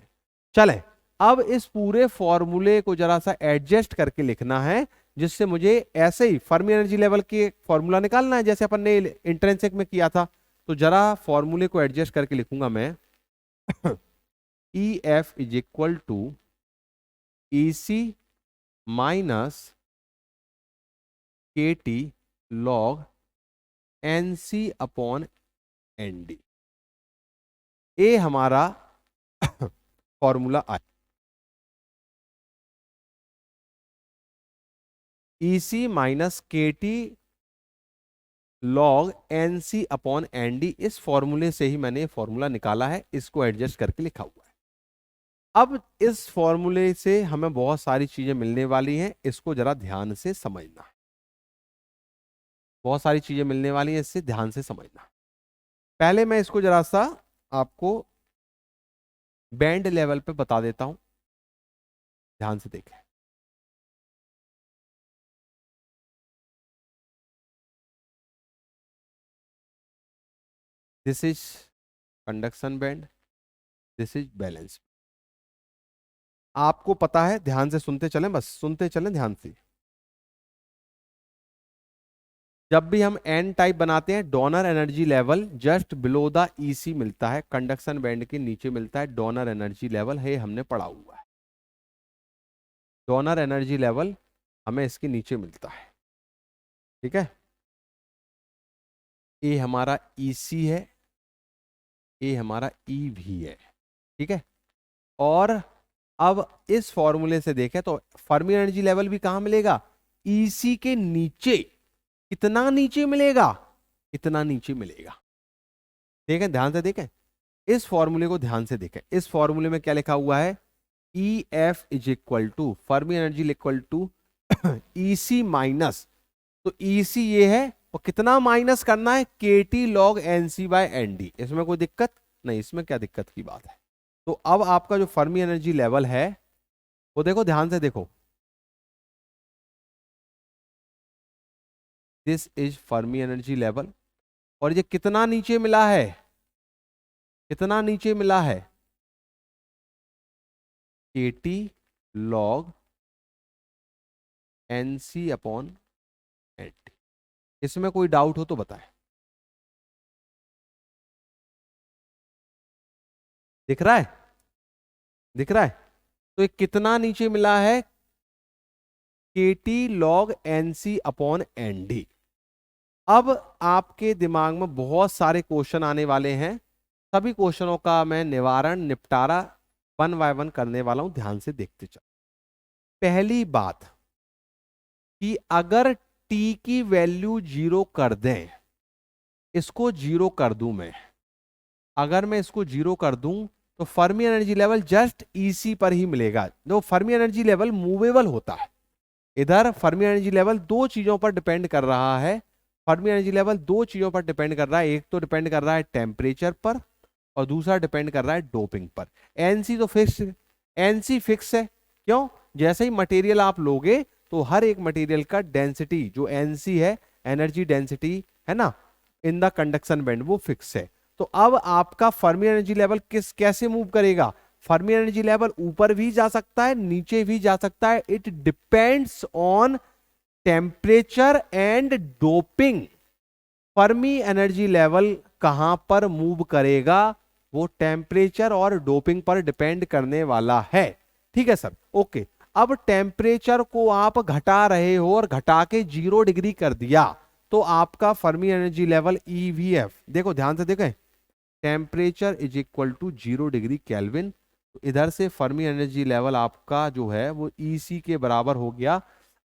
चले, अब इस पूरे फॉर्मूले को जरा सा एडजस्ट करके लिखना है, जिससे मुझे ऐसे ही फर्मी एनर्जी लेवल के फॉर्मूला निकालना है जैसे अपन ने इंट्रिंसिक में किया था। तो जरा फॉर्मूले को एडजस्ट करके लिखूंगा मैं। E F is equal to E C minus K T log N C upon N D. ए हमारा फॉर्मूला आया। E C minus K T log NC upon ND, इस फॉर्मूले से ही मैंने फॉर्मूला निकाला है, इसको एडजस्ट करके लिखा हुआ है। अब इस फॉर्मूले से हमें बहुत सारी चीजें मिलने वाली हैं, इसको जरा ध्यान से समझना। बहुत सारी चीजें मिलने वाली हैं, इससे ध्यान से समझना। पहले मैं इसको जरा सा आपको बैंड लेवल पे बता देता हूं, ध्यान से देखें। This is conduction band, this is balance. आपको पता है, ध्यान से सुनते चलें, बस सुनते चलें ध्यान से। जब भी हम एन टाइप बनाते हैं, donor energy level just below the EC मिलता है, कंडक्शन बैंड के नीचे मिलता है डोनर एनर्जी लेवल है, हमने पढ़ा हुआ है। डोनर एनर्जी लेवल हमें इसके नीचे मिलता है, ठीक है। ये हमारा ईसी है, ये हमारा ईवी है, ठीक है। और अब इस फॉर्मूले से देखें तो फर्मी एनर्जी लेवल भी कहां मिलेगा, ईसी के नीचे। कितना नीचे मिलेगा, इतना नीचे मिलेगा। देखें, ध्यान से देखें, इस फॉर्मूले को ध्यान से देखें। इस फॉर्मूले में क्या लिखा हुआ है, E F is equal to Fermi energy equal to EC minus, तो ईसी ये है और कितना माइनस करना है, K T log NC by ND. इसमें कोई दिक्कत नहीं, इसमें क्या दिक्कत की बात है। तो अब आपका जो फर्मी एनर्जी लेवल है वो देखो, ध्यान से देखो, this is Fermi energy level. और ये कितना नीचे मिला है, कितना नीचे मिला है, K T log NC upon NT. इसमें कोई डाउट हो तो बताएं। दिख रहा है, दिख रहा है। तो ये कितना नीचे मिला है, K T log NC upon ND. अब आपके दिमाग में बहुत सारे क्वेश्चन आने वाले हैं, सभी क्वेश्चनों का मैं निवारण निपटारा वन बाय वन करने वाला हूं, ध्यान से देखते चलो। पहली बात कि अगर टी की वैल्यू 0 कर दें, इसको 0 कर दूं मैं, अगर मैं इसको 0 कर दूं तो Fermi energy level just EC पर ही मिलेगा। जो फर्मी एनर्जी लेवल मूवेबल होता है, इधर फर्मी एनर्जी लेवल दो चीजों पर डिपेंड कर रहा है। फर्मी एनर्जी लेवल दो चीजों पर डिपेंड कर रहा है, एक तो डिपेंड कर रहा है टेम्परेचर पर और दूसरा डिपेंड कर रहा है डोपिंग पर। एनसी तो फिक्स, एनसी फिक्स है। क्यों, जैसे ही मटेरियल आप लोगे तो हर एक मटेरियल का डेंसिटी जो एनसी है, एनर्जी डेंसिटी है ना, इन द कंडक्शन बैंड, वो फिक्स है। तो अब आपका फर्मी एनर्जी लेवल कैसे मूव करेगा, फर्मी एनर्जी लेवल ऊपर भी जा सकता है, नीचे भी जा सकता है। It depends on temperature and doping. Fermi energy level कहां पर मूव करेगा, वो टेम्परेचर और डोपिंग पर डिपेंड करने वाला है, ठीक है सर, ओके। अब टेम्परेचर को आप घटा रहे हो और घटा के 0 डिग्री कर दिया तो आपका फर्मी एनर्जी लेवल ईवीएफ, देखो ध्यान से देखें, temperature is equal to 0 degree Kelvin. तो इधर से फर्मी एनर्जी लेवल आपका जो है वो ईसी के बराबर हो गया।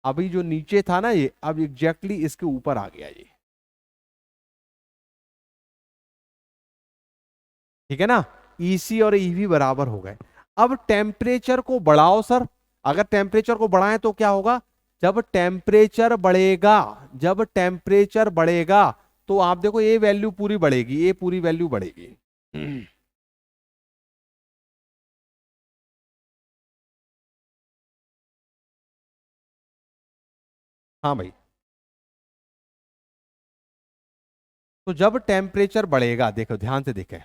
अभी जो नीचे था ना ये, अब एग्जैक्टली इसके ऊपर आ गया ये, ठीक है ना, ईसी और ईवी बराबर हो गए। अब टेम्परेचर को बढ़ाओ सर, अगर टेम्परेचर को बढ़ाएं तो क्या होगा, जब टेम्परेचर बढ़ेगा, जब टेम्परेचर बढ़ेगा तो आप देखो ये वैल्यू पूरी बढ़ेगी, ये पूरी वैल्यू बढ़ेगी। हाँ भाई, तो जब टेम्परेचर बढ़ेगा, देखो ध्यान से देखें,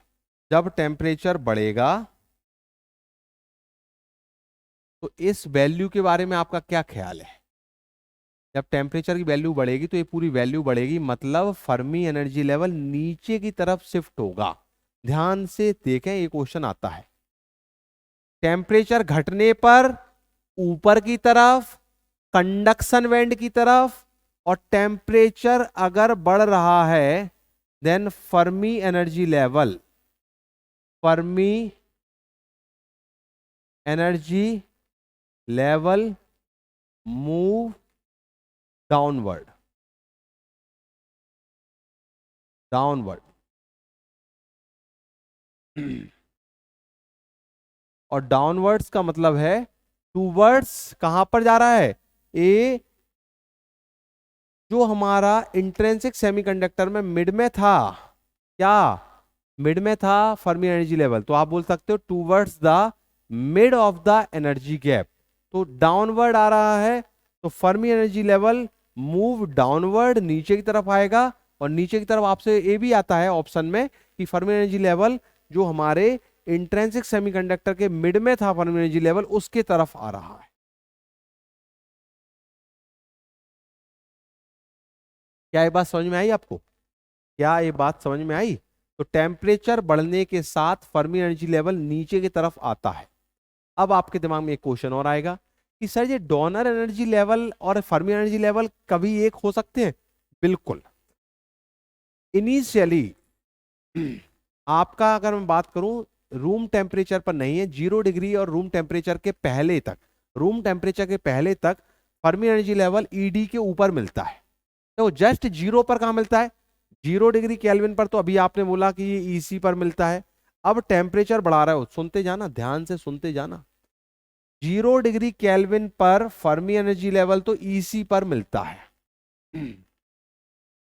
जब टेम्परेचर बढ़ेगा तो इस वैल्यू के बारे में आपका क्या ख्याल है। जब टेम्परेचर की वैल्यू बढ़ेगी तो ये पूरी वैल्यू बढ़ेगी, मतलब फर्मी एनर्जी लेवल नीचे की तरफ शिफ्ट होगा। ध्यान से देखें, ये क्वेश्चन आता है, टेम्परेचर घटने पर ऊपर की तरफ, कंडक्शन बैंड की तरफ, और टेम्परेचर अगर बढ़ रहा है then Fermi energy level, Fermi energy level move downward. Downward. और डाउनवर्ड्स का मतलब है टूवर्ड्स कहां पर जा रहा है? ए जो हमारा इंट्रिंसिक सेमीकंडक्टर में मिड में था, क्या मिड में था फर्मी एनर्जी लेवल, तो आप बोल सकते हो towards the mid of the energy gap. तो डाउनवर्ड आ रहा है तो Fermi energy level move downward, नीचे की तरफ आएगा। और नीचे की तरफ आपसे ये भी आता है ऑप्शन में कि फर्मी एनर्जी लेवल जो हमारे इंट्रिंसिक सेमीकंडक्टर के मिड में था फर्मी एनर्जी लेवल, उसके तरफ आ रहा है। क्या ये बात समझ में आई आपको? क्या ये बात समझ में आई? तो टेम्परेचर बढ़ने के साथ फर्मी एनर्जी लेवल नीचे की तरफ आता है। अब आपके दिमाग में एक क्वेश्चन और आएगा कि सर ये डोनर एनर्जी लेवल और फर्मी एनर्जी लेवल कभी एक हो सकते हैं? बिल्कुल। इनिशियली आपका अगर मैं बात करूं रूम टेम्परेचर पर नहीं है, 0 डिग्री और रूम टेम्परेचर के पहले तक, रूम टेम्परेचर के पहले तक फर्मी एनर्जी लेवल ईडी के ऊपर मिलता है। तो जस्ट 0 पर कहां मिलता है? 0 डिग्री केल्विन पर। तो अभी आपने बोला कि ये ईसी पर मिलता है। अब टेम्परेचर बढ़ा रहे हो, सुनते जाना, ध्यान से सुनते जाना। 0 डिग्री केल्विन पर फर्मी एनर्जी लेवल तो ईसी पर मिलता है।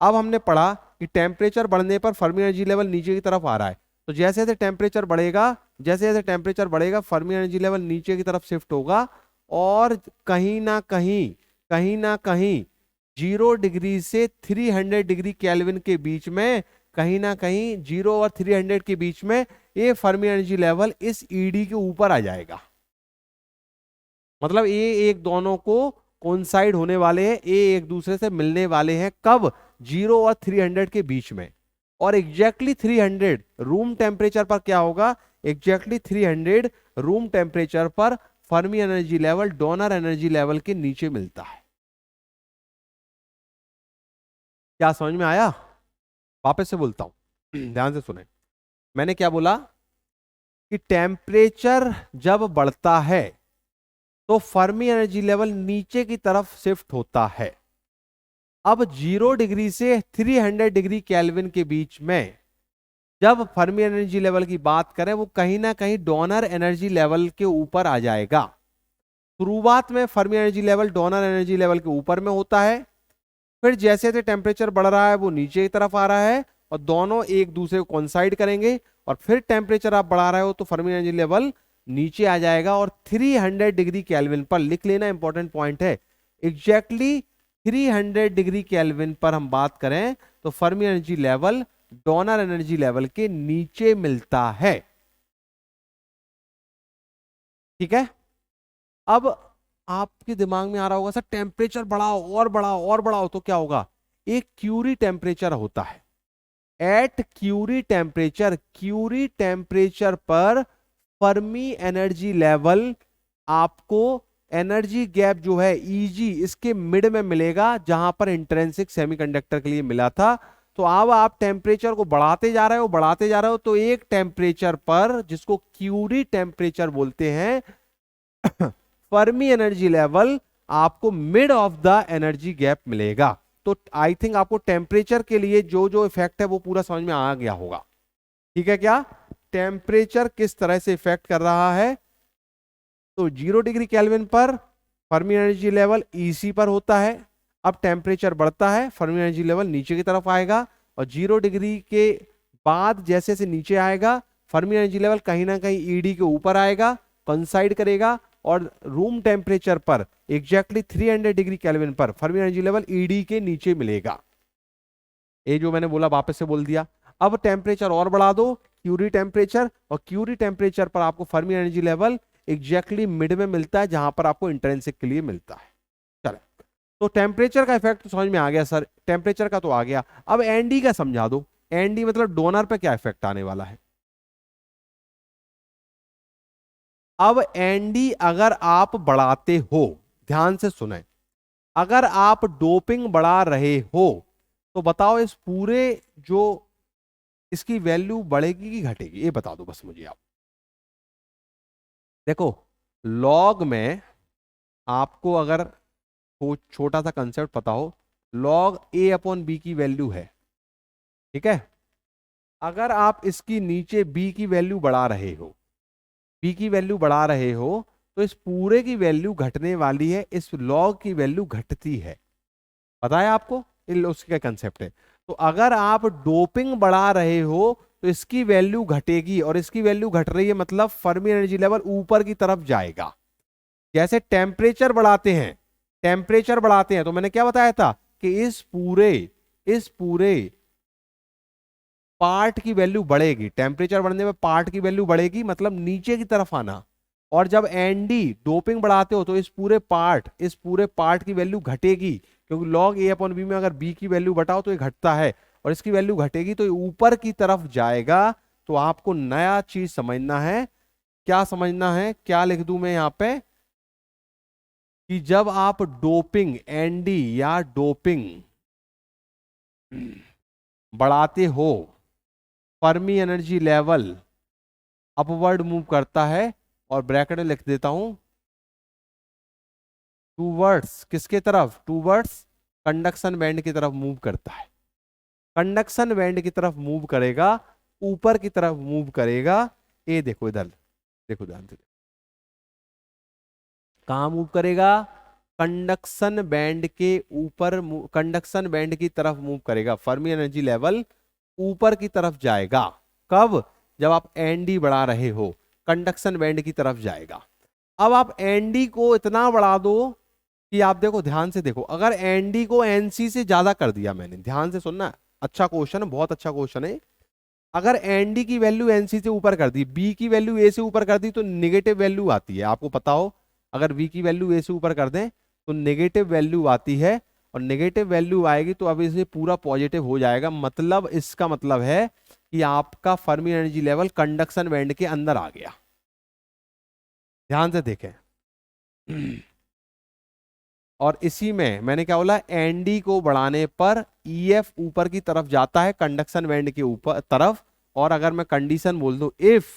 अब हमने पढ़ा कि टेम्परेचर बढ़ने पर फर्मी एनर्जी लेवल नीचे की तरफ आ रहा है। तो जैसे जैसे टेम्परेचर बढ़ेगा, जैसे जैसे टेम्परेचर बढ़ेगा फर्मी एनर्जी लेवल नीचे की तरफ शिफ्ट होगा। और कहीं ना कहीं 0 डिग्री से 300 डिग्री केल्विन के बीच में, कहीं ना कहीं 0 और 300 के बीच में ये फर्मी एनर्जी लेवल इस ईडी के ऊपर आ जाएगा। मतलब ये एक दोनों को कोइंसाइड होने वाले हैं, ये एक दूसरे से मिलने वाले हैं। कब? 0 और 300 के बीच में। और एग्जैक्टली 300 रूम टेम्परेचर पर क्या होगा? एग्जैक्टली 300 रूम टेम्परेचर पर Fermi energy level donor energy level के नीचे मिलता है। क्या समझ में आया? वापस से बोलता हूं, ध्यान से सुने। मैंने क्या बोला कि टेम्परेचर जब बढ़ता है तो फर्मी एनर्जी लेवल नीचे की तरफ शिफ्ट होता है। अब 0 डिग्री से 300 डिग्री केल्विन के बीच में जब फर्मी एनर्जी लेवल की बात करें, वो कहीं ना कहीं डोनर एनर्जी लेवल के ऊपर आ जाएगा। शुरुआत में Fermi energy level donor energy level के ऊपर में होता है, फिर जैसे जैसे टेम्परेचर बढ़ रहा है वो नीचे की तरफ आ रहा है और दोनों एक दूसरे को कोइंसाइड करेंगे। और फिर टेम्परेचर आप बढ़ा रहे हो तो फर्मी एनर्जी लेवल नीचे आ जाएगा और 300 डिग्री केल्विन पर, लिख लेना इंपॉर्टेंट पॉइंट है, एग्जैक्टली 300 डिग्री केल्विन पर हम बात करें तो Fermi energy level donor energy level के नीचे मिलता है। ठीक है। अब आपके दिमाग में आ रहा होगा सर टेम्परेचर बढ़ाओ और बढ़ाओ और बढ़ाओ तो क्या होगा? एक क्यूरी टेम्परेचर होता है। एट क्यूरी टेम्परेचर पर फर्मी एनर्जी लेवल आपको एनर्जी गैप जो है ईजी इसके मिड में मिलेगा, जहां पर इंट्रिंसिक सेमीकंडक्टर के लिए मिला था। तो अब आप टेम्परेचर को बढ़ाते जा रहे हो, बढ़ाते जा रहे हो, तो एक टेम्परेचर पर जिसको क्यूरी टेम्परेचर बोलते हैं फर्मी एनर्जी लेवल आपको mid of the energy gap मिलेगा। तो आई थिंक आपको टेम्परेचर के लिए जो जो इफेक्ट है वो पूरा समझ में आ गया होगा। ठीक है, क्या टेम्परेचर किस तरह से इफेक्ट कर रहा है? तो 0 डिग्री केल्विन पर फर्मी एनर्जी लेवल ईसी पर होता है। अब टेम्परेचर बढ़ता है, फर्मी एनर्जी लेवल नीचे की तरफ आएगा और 0 डिग्री के बाद जैसे जैसे नीचे आएगा फर्मी एनर्जी लेवल कहीं ना कहीं ईडी के ऊपर आएगा, कंसाइड करेगा और रूम टेम्परेचर पर एग्जैक्टली 300 डिग्री केल्विन पर फर्मी एनर्जी लेवल ईडी के नीचे मिलेगा। ये जो मैंने बोला वापस से बोल दिया। अब टेम्परेचर और बढ़ा दो, क्यूरी टेम्परेचर, और क्यूरी टेम्परेचर पर आपको Fermi energy level exactly mid में मिलता है, जहां पर आपको इंट्रिंसिक के लिए मिलता है। चलो, तो टेम्परेचर का इफेक्ट तो समझ में आ गया सर, टेम्परेचर का तो आ गया। अब एनडी का समझा दो। एनडी मतलब डोनर पे क्या इफेक्ट आने वाला है? अब एनडी अगर आप बढ़ाते हो, ध्यान से सुने, अगर आप डोपिंग बढ़ा रहे हो तो बताओ इस पूरे जो इसकी वैल्यू बढ़ेगी कि घटेगी, ये बता दो बस मुझे आप। देखो, लॉग में आपको अगर छोटा सा कंसेप्ट पता हो, लॉग ए अपॉन बी की वैल्यू है, ठीक है, अगर आप इसकी नीचे बी की वैल्यू बढ़ा रहे हो, बी की वैल्यू बढ़ा रहे हो, तो इस पूरे की वैल्यू घटने वाली है, इस लॉग की वैल्यू घटती है। पता है आपको, उसका कंसेप्ट है। तो अगर आप डोपिंग बढ़ा रहे हो तो इसकी वैल्यू घटेगी, और इसकी वैल्यू घट रही है मतलब फर्मी एनर्जी लेवल ऊपर की तरफ जाएगा। जैसे टेम्परेचर बढ़ाते हैं, टेम्परेचर बढ़ाते हैं तो मैंने क्या बताया था कि इस पूरे पार्ट की वैल्यू बढ़ेगी। टेम्परेचर बढ़ने में पार्ट की वैल्यू बढ़ेगी, मतलब नीचे की तरफ आना। और जब एनडी डोपिंग बढ़ाते हो तो इस पूरे पार्ट की वैल्यू घटेगी, क्योंकि लॉग ए अपॉन बी में अगर बी की वैल्यू बढ़ाओ तो ये घटता है, और इसकी वैल्यू घटेगी तो ये ऊपर की तरफ जाएगा। तो आपको नया चीज समझना है। क्या समझना है, क्या लिख दूं मैं यहां पे, कि जब आप डोपिंग एनडी या डोपिंग बढ़ाते हो, Fermi energy level upward move करता है, और ब्रैकेट में लिख देता हूं टूवर्ड्स, किसके तरफ, टूवर्ड्स कंडक्शन बैंड की तरफ मूव करता है। कंडक्शन बैंड की तरफ मूव करेगा, ऊपर की तरफ मूव करेगा। ये देखो इधर, देखो ध्यान से, कहां मूव करेगा, कंडक्शन बैंड के ऊपर, कंडक्शन बैंड की तरफ मूव करेगा। फर्मी एनर्जी लेवल ऊपर की तरफ जाएगा। कब, जब आप एनडी बढ़ा रहे हो, कंडक्शन बैंड की तरफ जाएगा। अब आप एनडी को इतना बढ़ा दो कि आप देखो, ध्यान से देखो, अगर एनडी को एनसी से ज्यादा कर दिया मैंने, ध्यान से सुनना, अच्छा क्वेश्चन है, बहुत अच्छा क्वेश्चन है। अगर एनडी की वैल्यू एनसी से ऊपर कर दी, बी की वैल्यू ए से ऊपर कर दी, तो नेगेटिव वैल्यू आती है, आपको पता हो। अगर बी की वैल्यू ए से ऊपर कर दें तो नेगेटिव वैल्यू आती है, और नेगेटिव वैल्यू आएगी तो अब इसे पूरा पॉजिटिव हो जाएगा। मतलब इसका मतलब है कि आपका Fermi energy level conduction band के अंदर आ गया। ध्यान से देखें। और इसी में मैंने क्या बोला, एनडी को बढ़ाने पर ईएफ ऊपर की तरफ जाता है, कंडक्शन बैंड के ऊपर तरफ। और अगर मैं कंडीशन बोल दूं, if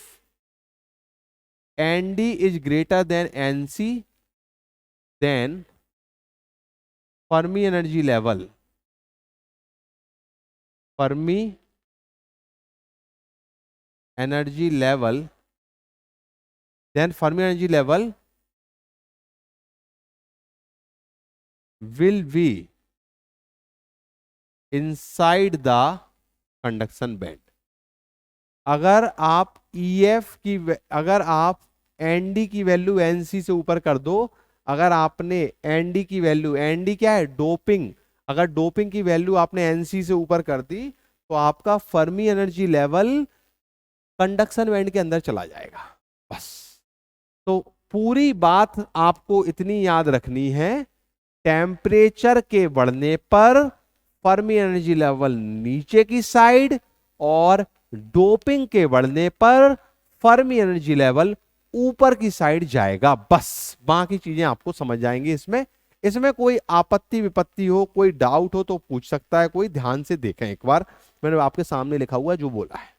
ND is greater than NC, then Fermi energy level, Fermi energy level, then Fermi energy level will be inside the conduction band। अगर आप EF की, अगर आप ND की वैल्यू NC से ऊपर कर दो, अगर आपने ND की वैल्यू, ND क्या है, डोपिंग, अगर डोपिंग की वैल्यू आपने NC से ऊपर कर दी तो आपका Fermi energy level conduction band के अंदर चला जाएगा। बस, तो पूरी बात आपको इतनी याद रखनी है, टेम्परेचर के बढ़ने पर फर्मी एनर्जी लेवल नीचे की साइड, और डोपिंग के बढ़ने पर फर्मी एनर्जी लेवल ऊपर की साइड जाएगा। बस, बाकी चीजें आपको समझ जाएंगी। इसमें इसमें कोई आपत्ति विपत्ति हो, कोई डाउट हो तो पूछ सकता है कोई। ध्यान से देखें एक बार, मैंने आपके सामने लिखा हुआ जो बोला है।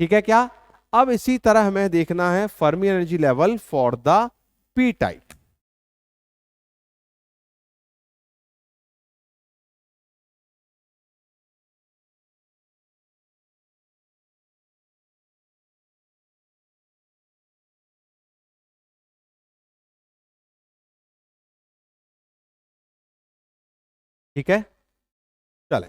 ठीक है क्या। अब इसी तरह हमें देखना है Fermi energy level for the P type. ठीक है, चले।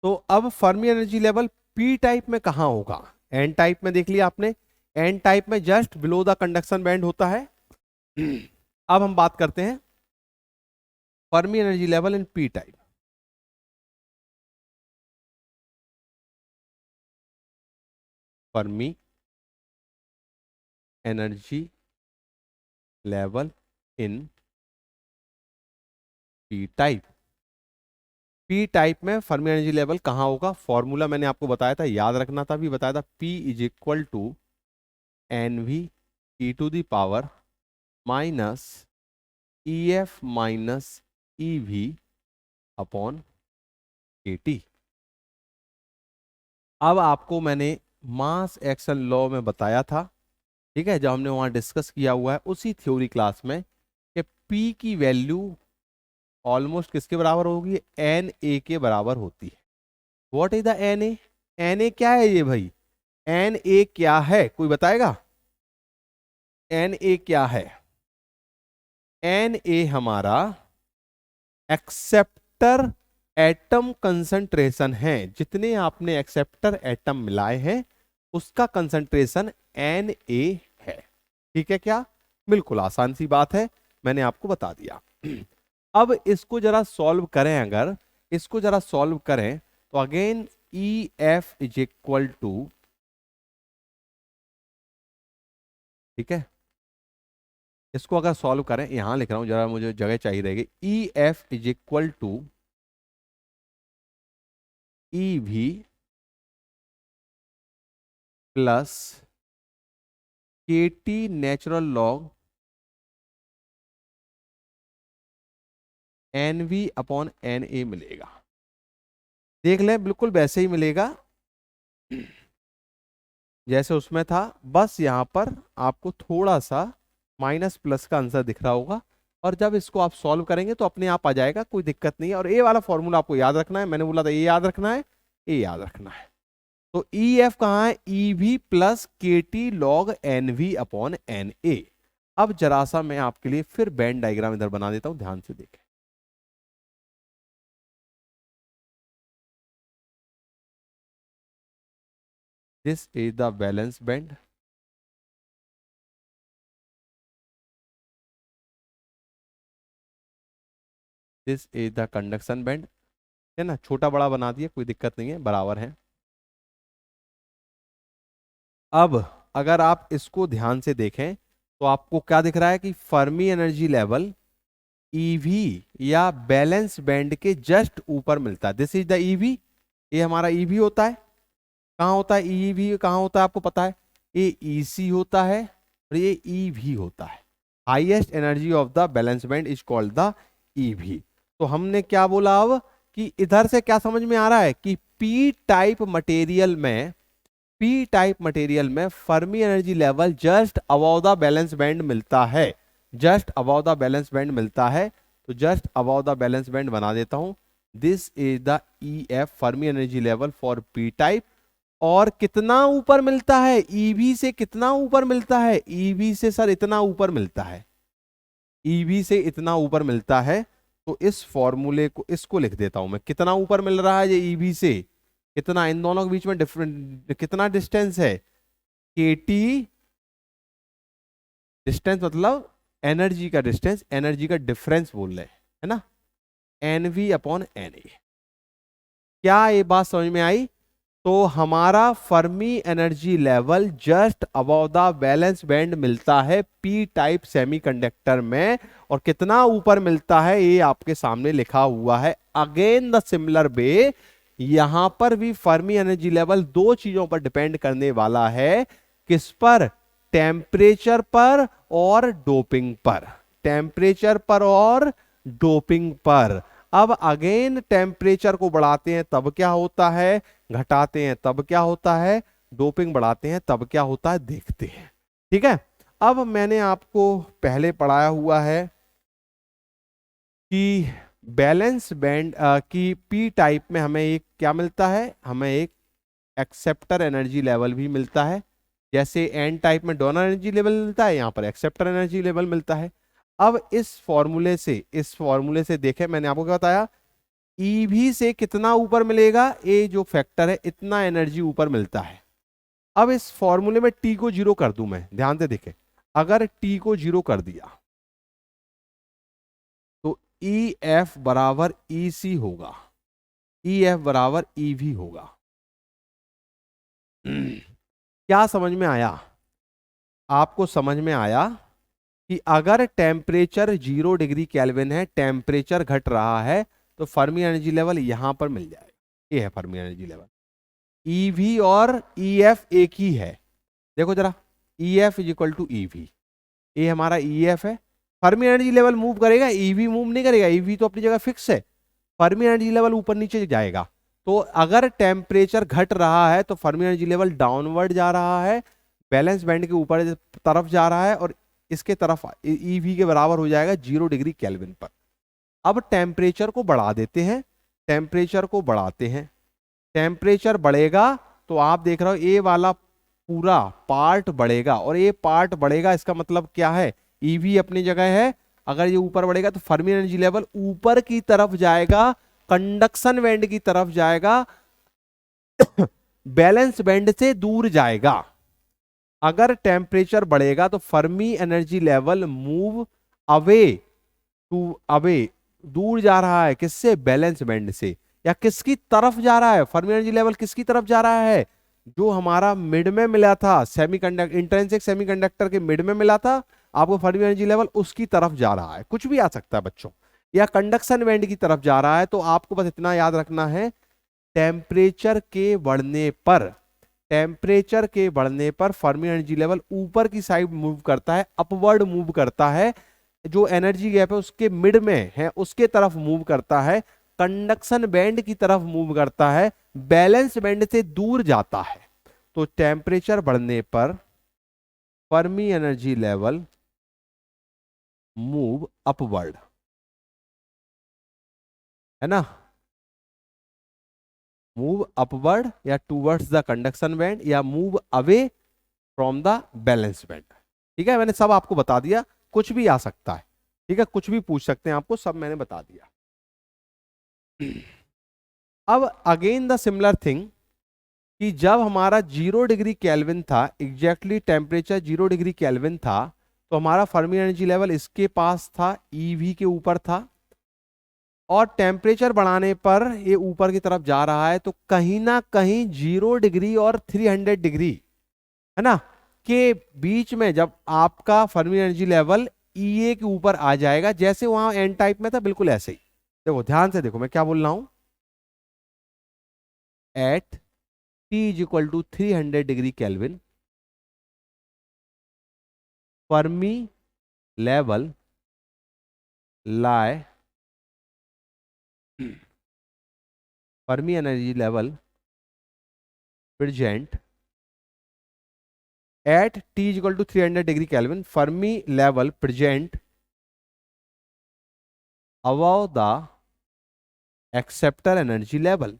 तो अब Fermi energy level P type में कहां होगा, एन टाइप में देख लिया आपने, एन टाइप में just below the conduction band होता है। अब हम बात करते हैं Fermi energy level in P type. Fermi energy level in P type. P type में फर्मी एनर्जी लेवल कहां होगा, फॉर्मूला मैंने आपको बताया था, याद रखना था, भी बताया था, P is equal to N V E to the power minus E F minus E V upon K T. अब आपको मैंने मास एक्शन लॉ में बताया था, ठीक है, जब हमने वहां डिस्कस किया हुआ है उसी थ्योरी क्लास में, कि P की वैल्यू ऑलमोस्ट किसके बराबर होगी, एन ए के बराबर होती है। What is the N A? N A क्या है ये भाई? एन ए क्या है, कोई बताएगा? एन ए क्या है? एन ए हमारा एक्सेप्टर एटम कंसंट्रेशन है। जितने आपने एक्सेप्टर एटम मिलाए हैं उसका कंसंट्रेशन एन ए है। ठीक है क्या? बिल्कुल आसान सी बात है, मैंने आपको बता दिया। अब इसको जरा सॉल्व करें, अगर इसको जरा सॉल्व करें तो again E F is equal to, ठीक है, इसको अगर सॉल्व करें, यहां लिख रहा हूं, जरा मुझे जगह चाहिए रहेगी। E F is equal to E V plus K T natural log N V upon N A मिलेगा। देख लें, बिल्कुल वैसे ही मिलेगा जैसे उसमें था, बस यहां पर आपको थोड़ा सा माइनस प्लस का आंसर दिख रहा होगा। और जब इसको आप सॉल्व करेंगे तो अपने आप आ जाएगा, कोई दिक्कत नहीं है। और ए वाला फॉर्मूला आपको याद रखना है, मैंने बोला था ये याद रखना है, ये याद रखना है। तो ई एफ कहाँ है? E V plus K T log N V upon N A. अब जरा सा मैं आपके लिए फिर बैंड डायग्राम इधर बना देता हूं, ध्यान से देखें। This is the valence band, this is the conduction band, है ना। छोटा बड़ा बना दिया, कोई दिक्कत नहीं है, बराबर है। अब अगर आप इसको ध्यान से देखें तो आपको क्या दिख रहा है कि फर्मी एनर्जी लेवल ईवी या बैलेंस बैंड के जस्ट ऊपर मिलता है। दिस इज द ईवी, ये हमारा ईवी होता है। कहाँ होता है ईवी? कहाँ होता है आपको पता है? ये ईसी होता है और ये ईवी होता है। Highest energy of the valence band is called the EV. तो हमने क्या बोला अब कि इधर से क्या समझ में आ रहा है कि पी टाइप मटेरियल में Fermi energy level just above the valence band मिलता है, just above the valence band मिलता है। तो just above the valence band बना देता हूं। This is the E F Fermi energy level for P type. और कितना ऊपर मिलता है? ईवी से कितना ऊपर मिलता है? ईवी से सर इतना ऊपर मिलता है, ईवी से इतना ऊपर मिलता है। तो इस फॉर्मूले को, इसको लिख देता हूं मैं, कितना ऊपर मिल रहा है ये ईवी से, कितना, इन दोनों के बीच में डिफरेंट कितना डिस्टेंस है? के टी डिस्टेंस मतलब एनर्जी का डिस्टेंस, एनर्जी का डिफरेंस बोल रहे हैं, है ना। N V upon N A. क्या ये बात समझ में आई? तो हमारा Fermi energy level just above the valence band मिलता है पी टाइप सेमीकंडक्टर में। और कितना ऊपर मिलता है ये आपके सामने लिखा हुआ है। अगेन द सिमिलर वे, यहां पर भी फर्मी एनर्जी लेवल दो चीजों पर डिपेंड करने वाला है। किस पर? टेम्परेचर पर और डोपिंग पर, टेम्परेचर पर और डोपिंग पर। अब अगेन टेम्परेचर को बढ़ाते हैं तब क्या होता है, घटाते हैं तब क्या होता है, डोपिंग बढ़ाते हैं तब क्या होता है, देखते हैं। ठीक है। अब मैंने आपको पहले पढ़ाया हुआ है कि बैलेंस बैंड की पी टाइप में हमें एक क्या मिलता है, हमें एक एक्सेप्टर एनर्जी लेवल भी मिलता है। जैसे एन टाइप में डोनर एनर्जी लेवल मिलता है, यहां पर एक्सेप्टर एनर्जी लेवल मिलता है। अब इस फॉर्मूले से देखें, मैंने आपको क्या बताया, ईवी से कितना ऊपर मिलेगा, ये जो फैक्टर है इतना एनर्जी ऊपर मिलता है। अब इस फॉर्मूले में टी को जीरो कर दूं मैं, ध्यान से देखें, अगर टी को जीरो कर दिया तो ई एफ बराबर ई सी होगा, ई एफ बराबर ई वी होगा। क्या समझ में आया? आपको समझ में आया कि अगर टेम्परेचर 0 डिग्री केल्विन है, टेम्परेचर घट रहा है, तो फर्मी एनर्जी लेवल यहां पर मिल जाएगा। ये है फर्मी एनर्जी लेवल। ईवी और ईएफ एक ही है। देखो जरा, EF is equal to EV, ये हमारा ईएफ है। फर्मी एनर्जी लेवल मूव करेगा, ईवी मूव नहीं करेगा, ईवी तो अपनी जगह फिक्स है। फर्मी एनर्जी लेवल ऊपर नीचे जाएगा। तो अगर टेम्परेचर घट रहा है तो फर्मी एनर्जी लेवल डाउनवर्ड जा रहा है, बैलेंस बैंड के ऊपर तरफ जा रहा है, और इसके तरफ ईवी के बराबर हो जाएगा 0 डिग्री केल्विन पर। अब टेम्परेचर को बढ़ा देते हैं, टेम्परेचर को बढ़ाते हैं, टेम्परेचर बढ़ेगा तो आप देख रहे हो ये वाला पूरा पार्ट बढ़ेगा, और ये पार्ट बढ़ेगा इसका मतलब क्या है, ईवी अपनी जगह है, अगर ये ऊपर बढ़ेगा तो फर्मी एनर्जी लेवल ऊपर की तरफ जाएगा, कंडक्शन बैंड की तरफ जाएगा, बैलेंस बैंड से दूर जाएगा। अगर टेम्परेचर बढ़ेगा तो Fermi energy level move away to away, दूर जा रहा है किससे, बैलेंस बैंड से। या किसकी तरफ जा रहा है, फर्मी एनर्जी लेवल किसकी तरफ जा रहा है, जो हमारा मिड में मिला था, सेमीकंडक्टर इंट्रिंसिक सेमीकंडक्टर के मिड में मिला था आपको फर्मी एनर्जी लेवल, उसकी तरफ जा रहा है, कुछ भी आ सकता है बच्चों, या कंडक्शन बैंड की तरफ जा रहा है। तो आपको बस इतना याद रखना है, टेम्परेचर के बढ़ने पर, टेम्परेचर के बढ़ने पर फर्मी एनर्जी लेवल ऊपर की साइड मूव करता है, अपवर्ड मूव करता है, जो एनर्जी गैप है उसके मिड में है उसके तरफ मूव करता है, कंडक्शन बैंड की तरफ मूव करता है, बैलेंस बैंड से दूर जाता है। तो टेम्परेचर बढ़ने पर Fermi energy level move upward, है ना, मूव अपवर्ड या टूवर्ड्स द कंडक्शन बैंड, या move away from the valence band. ठीक है, मैंने सब आपको बता दिया, कुछ भी आ सकता है, ठीक है, कुछ भी पूछ सकते हैं आपको, सब मैंने बता दिया। अब अगेन द सिमिलर थिंग, कि जब हमारा 0 डिग्री केल्विन था, एग्जैक्टली टेम्परेचर 0 डिग्री केल्विन था, तो हमारा फर्मी एनर्जी लेवल इसके पास था, ईवी के ऊपर था, और टेम्परेचर बढ़ाने पर ये ऊपर की तरफ जा रहा है, तो कहीं ना कहीं 0 डिग्री और 300 डिग्री, है ना, के बीच में जब आपका फर्मी एनर्जी लेवल ईए के ऊपर आ जाएगा, जैसे वहां एन टाइप में था बिल्कुल ऐसे ही। देखो ध्यान से देखो मैं क्या बोल रहा हूं, at T is equal to 300 degree Kelvin Fermi level lie Fermi energy level present at T is equal to 300 degree Kelvin, Fermi level present above the acceptor energy level।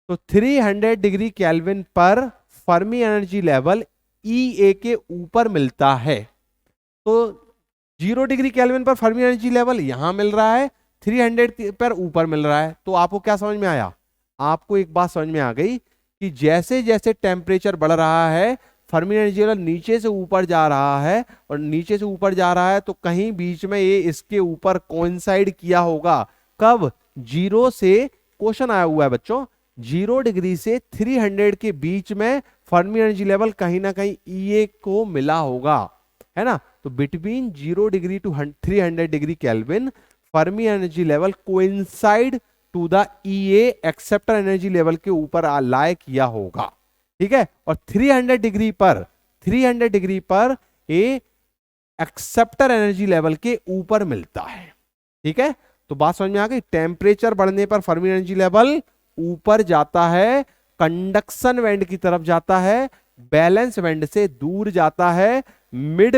तो 300 डिग्री केल्विन पर Fermi energy level E के ऊपर मिलता है। तो 0 degree Kelvin पर Fermi energy level यहां मिल रहा है, 300 पर ऊपर मिल रहा है। तो आपको क्या समझ में आया, आपको एक बात समझ में आ गई कि जैसे जैसे टेम्परेचर बढ़ रहा है फर्मी एनर्जी लेवल नीचे से ऊपर जा रहा है, और नीचे से ऊपर जा रहा है तो कहीं बीच में ये इसके ऊपर कोइंसाइड किया होगा, कब, 0 से, क्वेश्चन आया हुआ है बच्चों, 0 डिग्री से 300 के बीच में फर्मी एनर्जी लेवल कहीं ना कहीं ईए को मिला होगा, है ना। तो between 0 degree to 300 degree Kelvin Fermi energy level coincide to the EA acceptor energy level के ऊपर लाई किया होगा, ठीक है। और 300 डिग्री पर ये एक्सेप्टर एनर्जी लेवल के ऊपर मिलता है, ठीक है। तो बात समझ में आ गई, टेम्परेचर बढ़ने पर फर्मी एनर्जी लेवल ऊपर जाता है, कंडक्शन बैंड की तरफ जाता है, बैलेंस बैंड से दूर जाता है, मिड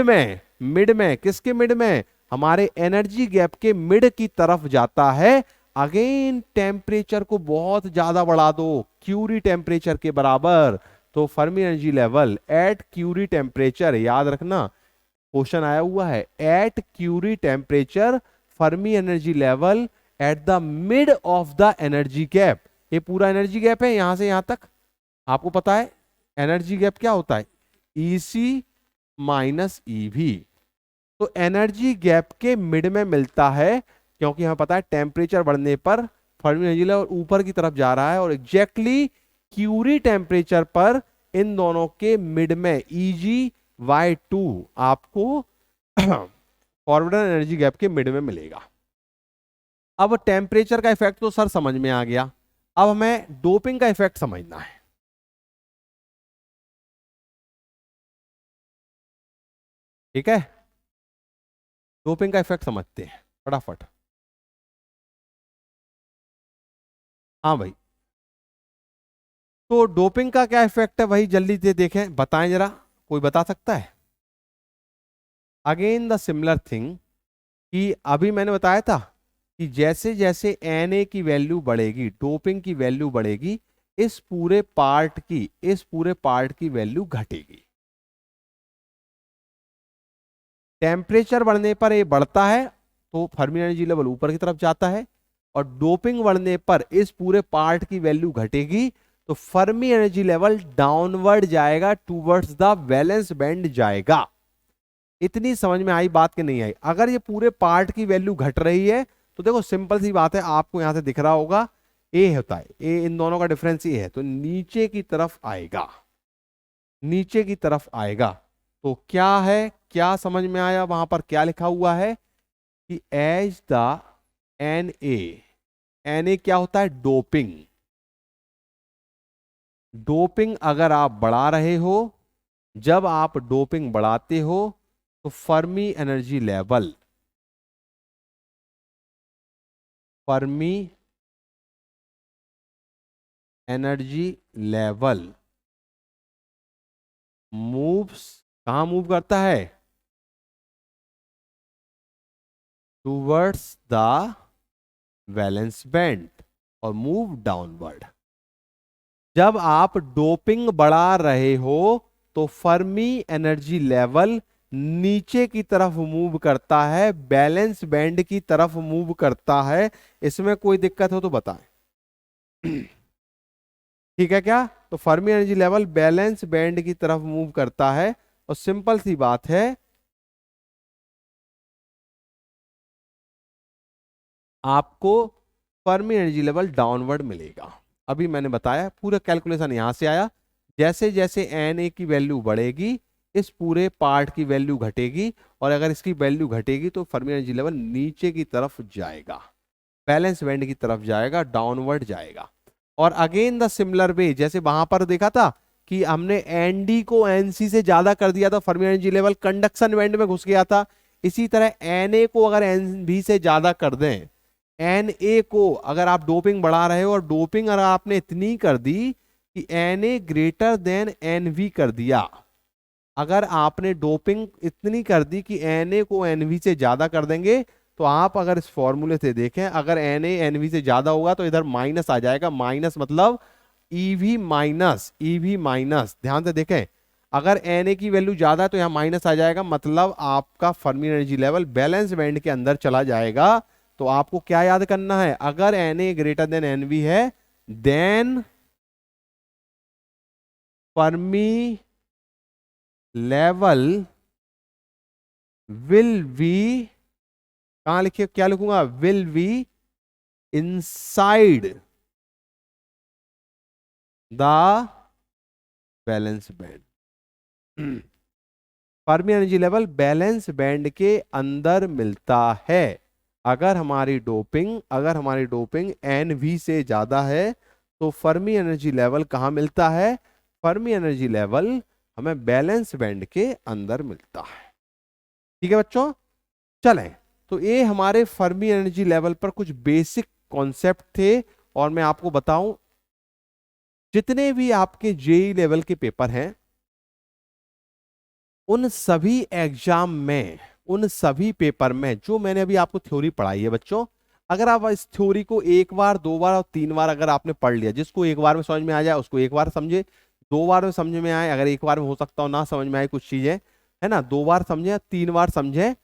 में किसके मिड में, हमारे एनर्जी गैप के मिड की तरफ जाता है। अगेन टेम्परेचर को बहुत ज्यादा बढ़ा दो, क्यूरी टेम्परेचर के बराबर, तो Fermi energy level at Curie temperature, याद रखना क्वेश्चन आया हुआ है, at Curie temperature Fermi energy level at the mid of the energy gap. ये पूरा एनर्जी गैप है यहां से यहां तक, आपको पता है एनर्जी गैप क्या होता है, EC माइनस EV। तो एनर्जी गैप के मिड में मिलता है, क्योंकि हमें पता है टेम्परेचर बढ़ने पर फर्मी एनर्जी लेवल ऊपर की तरफ जा रहा है, और एग्जैक्टली क्यूरी टेम्परेचर पर इन दोनों के मिड में EG/2 आपको फॉरवर्ड एनर्जी गैप के मिड में मिलेगा। अब टेम्परेचर का इफेक्ट तो सर समझ में आ गया, अब हमें डोपिंग का इफेक्ट समझना है, ठीक है। डोपिंग का इफेक्ट समझते हैं फटाफट। हाँ भाई, तो डोपिंग का क्या इफेक्ट है भाई, जल्दी से देखें, बताएं जरा, कोई बता सकता है। अगेन द सिमिलर थिंग, कि अभी मैंने बताया था कि जैसे जैसे Na की वैल्यू बढ़ेगी, डोपिंग की वैल्यू बढ़ेगी, इस पूरे पार्ट की वैल्यू घटेगी। टेम्परेचर बढ़ने पर ये बढ़ता है तो फर्मी एनर्जी लेवल ऊपर की तरफ जाता है, और डोपिंग बढ़ने पर इस पूरे पार्ट की वैल्यू घटेगी तो फर्मी एनर्जी लेवल डाउनवर्ड जाएगा, टूवर्ड्स द वैलेंस बैंड जाएगा। इतनी समझ में आई बात कि नहीं आई? अगर ये पूरे पार्ट की वैल्यू घट रही है तो देखो सिंपल सी बात है, आपको यहां से दिख रहा होगा ए होता है, ए इन दोनों का डिफरेंस ये है, तो नीचे की तरफ आएगा, नीचे की तरफ आएगा। तो क्या है, क्या समझ में आया? वहां पर क्या लिखा हुआ है कि एज द एन ए क्या होता है? डोपिंग। डोपिंग अगर आप बढ़ा रहे हो, जब आप डोपिंग बढ़ाते हो तो फर्मी एनर्जी लेवल मूव्स, कहां मूव करता है? टूवर्ड्स द वैलेंस बैंड और मूव डाउनवर्ड। जब आप डोपिंग बढ़ा रहे हो तो फर्मी एनर्जी लेवल नीचे की तरफ मूव करता है, बैलेंस बैंड की तरफ मूव करता है। इसमें कोई दिक्कत हो तो बताएं। ठीक है क्या? तो Fermi energy level valence band की तरफ मूव करता है, और सिंपल सी बात है, आपको फर्मी एनर्जी लेवल डाउनवर्ड मिलेगा। अभी मैंने बताया, पूरा कैलकुलेशन यहां से आया। जैसे जैसे Na की वैल्यू बढ़ेगी, इस पूरे पार्ट की वैल्यू घटेगी, और अगर इसकी वैल्यू घटेगी तो फर्मी एनर्जी लेवल नीचे की तरफ जाएगा, बैलेंस बैंड की तरफ जाएगा, डाउनवर्ड जाएगा। और अगेन द सिमिलर वे, जैसे वहां पर देखा था कि हमने एनडी को एनसी से ज्यादा कर दिया था, Fermi energy level conduction band में घुस गया था। इसी तरह एनए को अगर एनबी से ज्यादा कर दें, एनए को अगर आप डोपिंग बढ़ा रहे हो और डोपिंग अगर आपने इतनी कर दी कि एनए ग्रेटर देन एनवी कर दिया, अगर आपने डोपिंग इतनी कर दी कि एनए को एनवी से ज्यादा कर देंगे, तो आप अगर इस फॉर्मूले से देखें, अगर एनए एनवी से ज्यादा होगा तो इधर माइनस आ जाएगा। माइनस मतलब ईवी माइनस, ध्यान से देखें, अगर एनए की वैल्यू ज्यादा है तो यहां माइनस आ जाएगा, मतलब आपका Fermi energy level valence band के अंदर चला जाएगा। तो आपको क्या याद करना है? अगर Na ग्रेटर देन Nv है, then Fermi level will be, कहां लिखिए, क्या लिखूंगा? Will be inside the valence band. Fermi energy level valence band के अंदर मिलता है। अगर हमारी डोपिंग Nv से ज्यादा है तो फर्मी एनर्जी लेवल कहां मिलता है? फर्मी एनर्जी लेवल हमें बैलेंस बैंड के अंदर मिलता है। ठीक है बच्चों, चलें। तो ये हमारे फर्मी एनर्जी लेवल पर कुछ बेसिक कॉन्सेप्ट थे, और मैं आपको बताऊं, जितने भी आपके जेई लेवल के पेपर हैं, उन सभी एग्जाम में, उन सभी पेपर में जो मैंने अभी आपको थ्योरी पढ़ाई है बच्चों, अगर आप इस थ्योरी को एक बार, दो बार और तीन बार अगर आपने पढ़ लिया, जिसको एक बार में समझ में आ जाए उसको एक बार समझे, दो बार में समझ में आए, अगर एक बार में हो सकता हो ना समझ में आए कुछ चीजें, है ना, दो बार समझे, तीन बार समझे,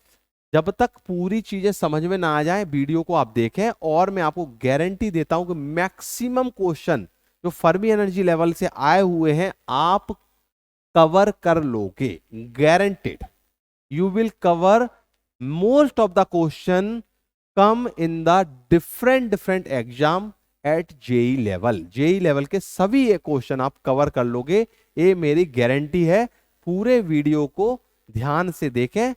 जब तक पूरी चीजें समझ में ना आ जाए वीडियो को आप देखें, और मैं आपको गारंटी देता हूं कि मैक्सिमम क्वेश्चन जो फर्मी एनर्जी लेवल से आए हुए हैं आप कवर कर लोगे, guaranteed. You will cover most of the question come in the different exam at JEE level के सभी क्वेश्चन आप कवर कर लोगे, ये मेरी गारंटी है। पूरे वीडियो को ध्यान से देखें,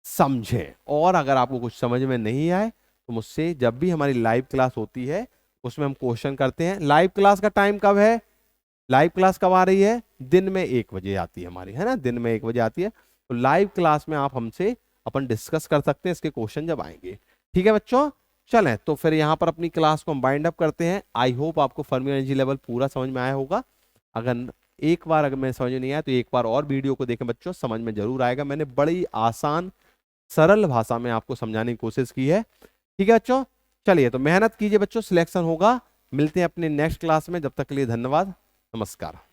समझें, और अगर आपको कुछ समझ में नहीं आए तो मुझसे जब भी हमारी लाइव क्लास होती है उसमें हम क्वेश्चन करते हैं। लाइव क्लास का टाइम कब है? लाइव क्लास कब आ रही है? दिन में 1 बजे आती है हमारी, है ना, दिन में 1 बजे आती है। तो लाइव क्लास में आप हमसे अपन डिस्कस कर सकते हैं इसके क्वेश्चन जब आएंगे। ठीक है बच्चों, चलें तो फिर यहाँ पर अपनी क्लास को हम बाइंड अप करते हैं। आई होप आपको फर्मी एनर्जी लेवल पूरा समझ में आया होगा। अगर एक बार अगर मैं समझ नहीं आया तो एक बार और वीडियो को देखें बच्चों, समझ में जरूर आएगा। मैंने बड़ी आसान सरल भाषा में आपको समझाने की कोशिश की है। ठीक है बच्चों, चलिए तो मेहनत कीजिए बच्चों, सिलेक्शन होगा। मिलते हैं अपने नेक्स्ट क्लास में, जब तक के लिए धन्यवाद, नमस्कार।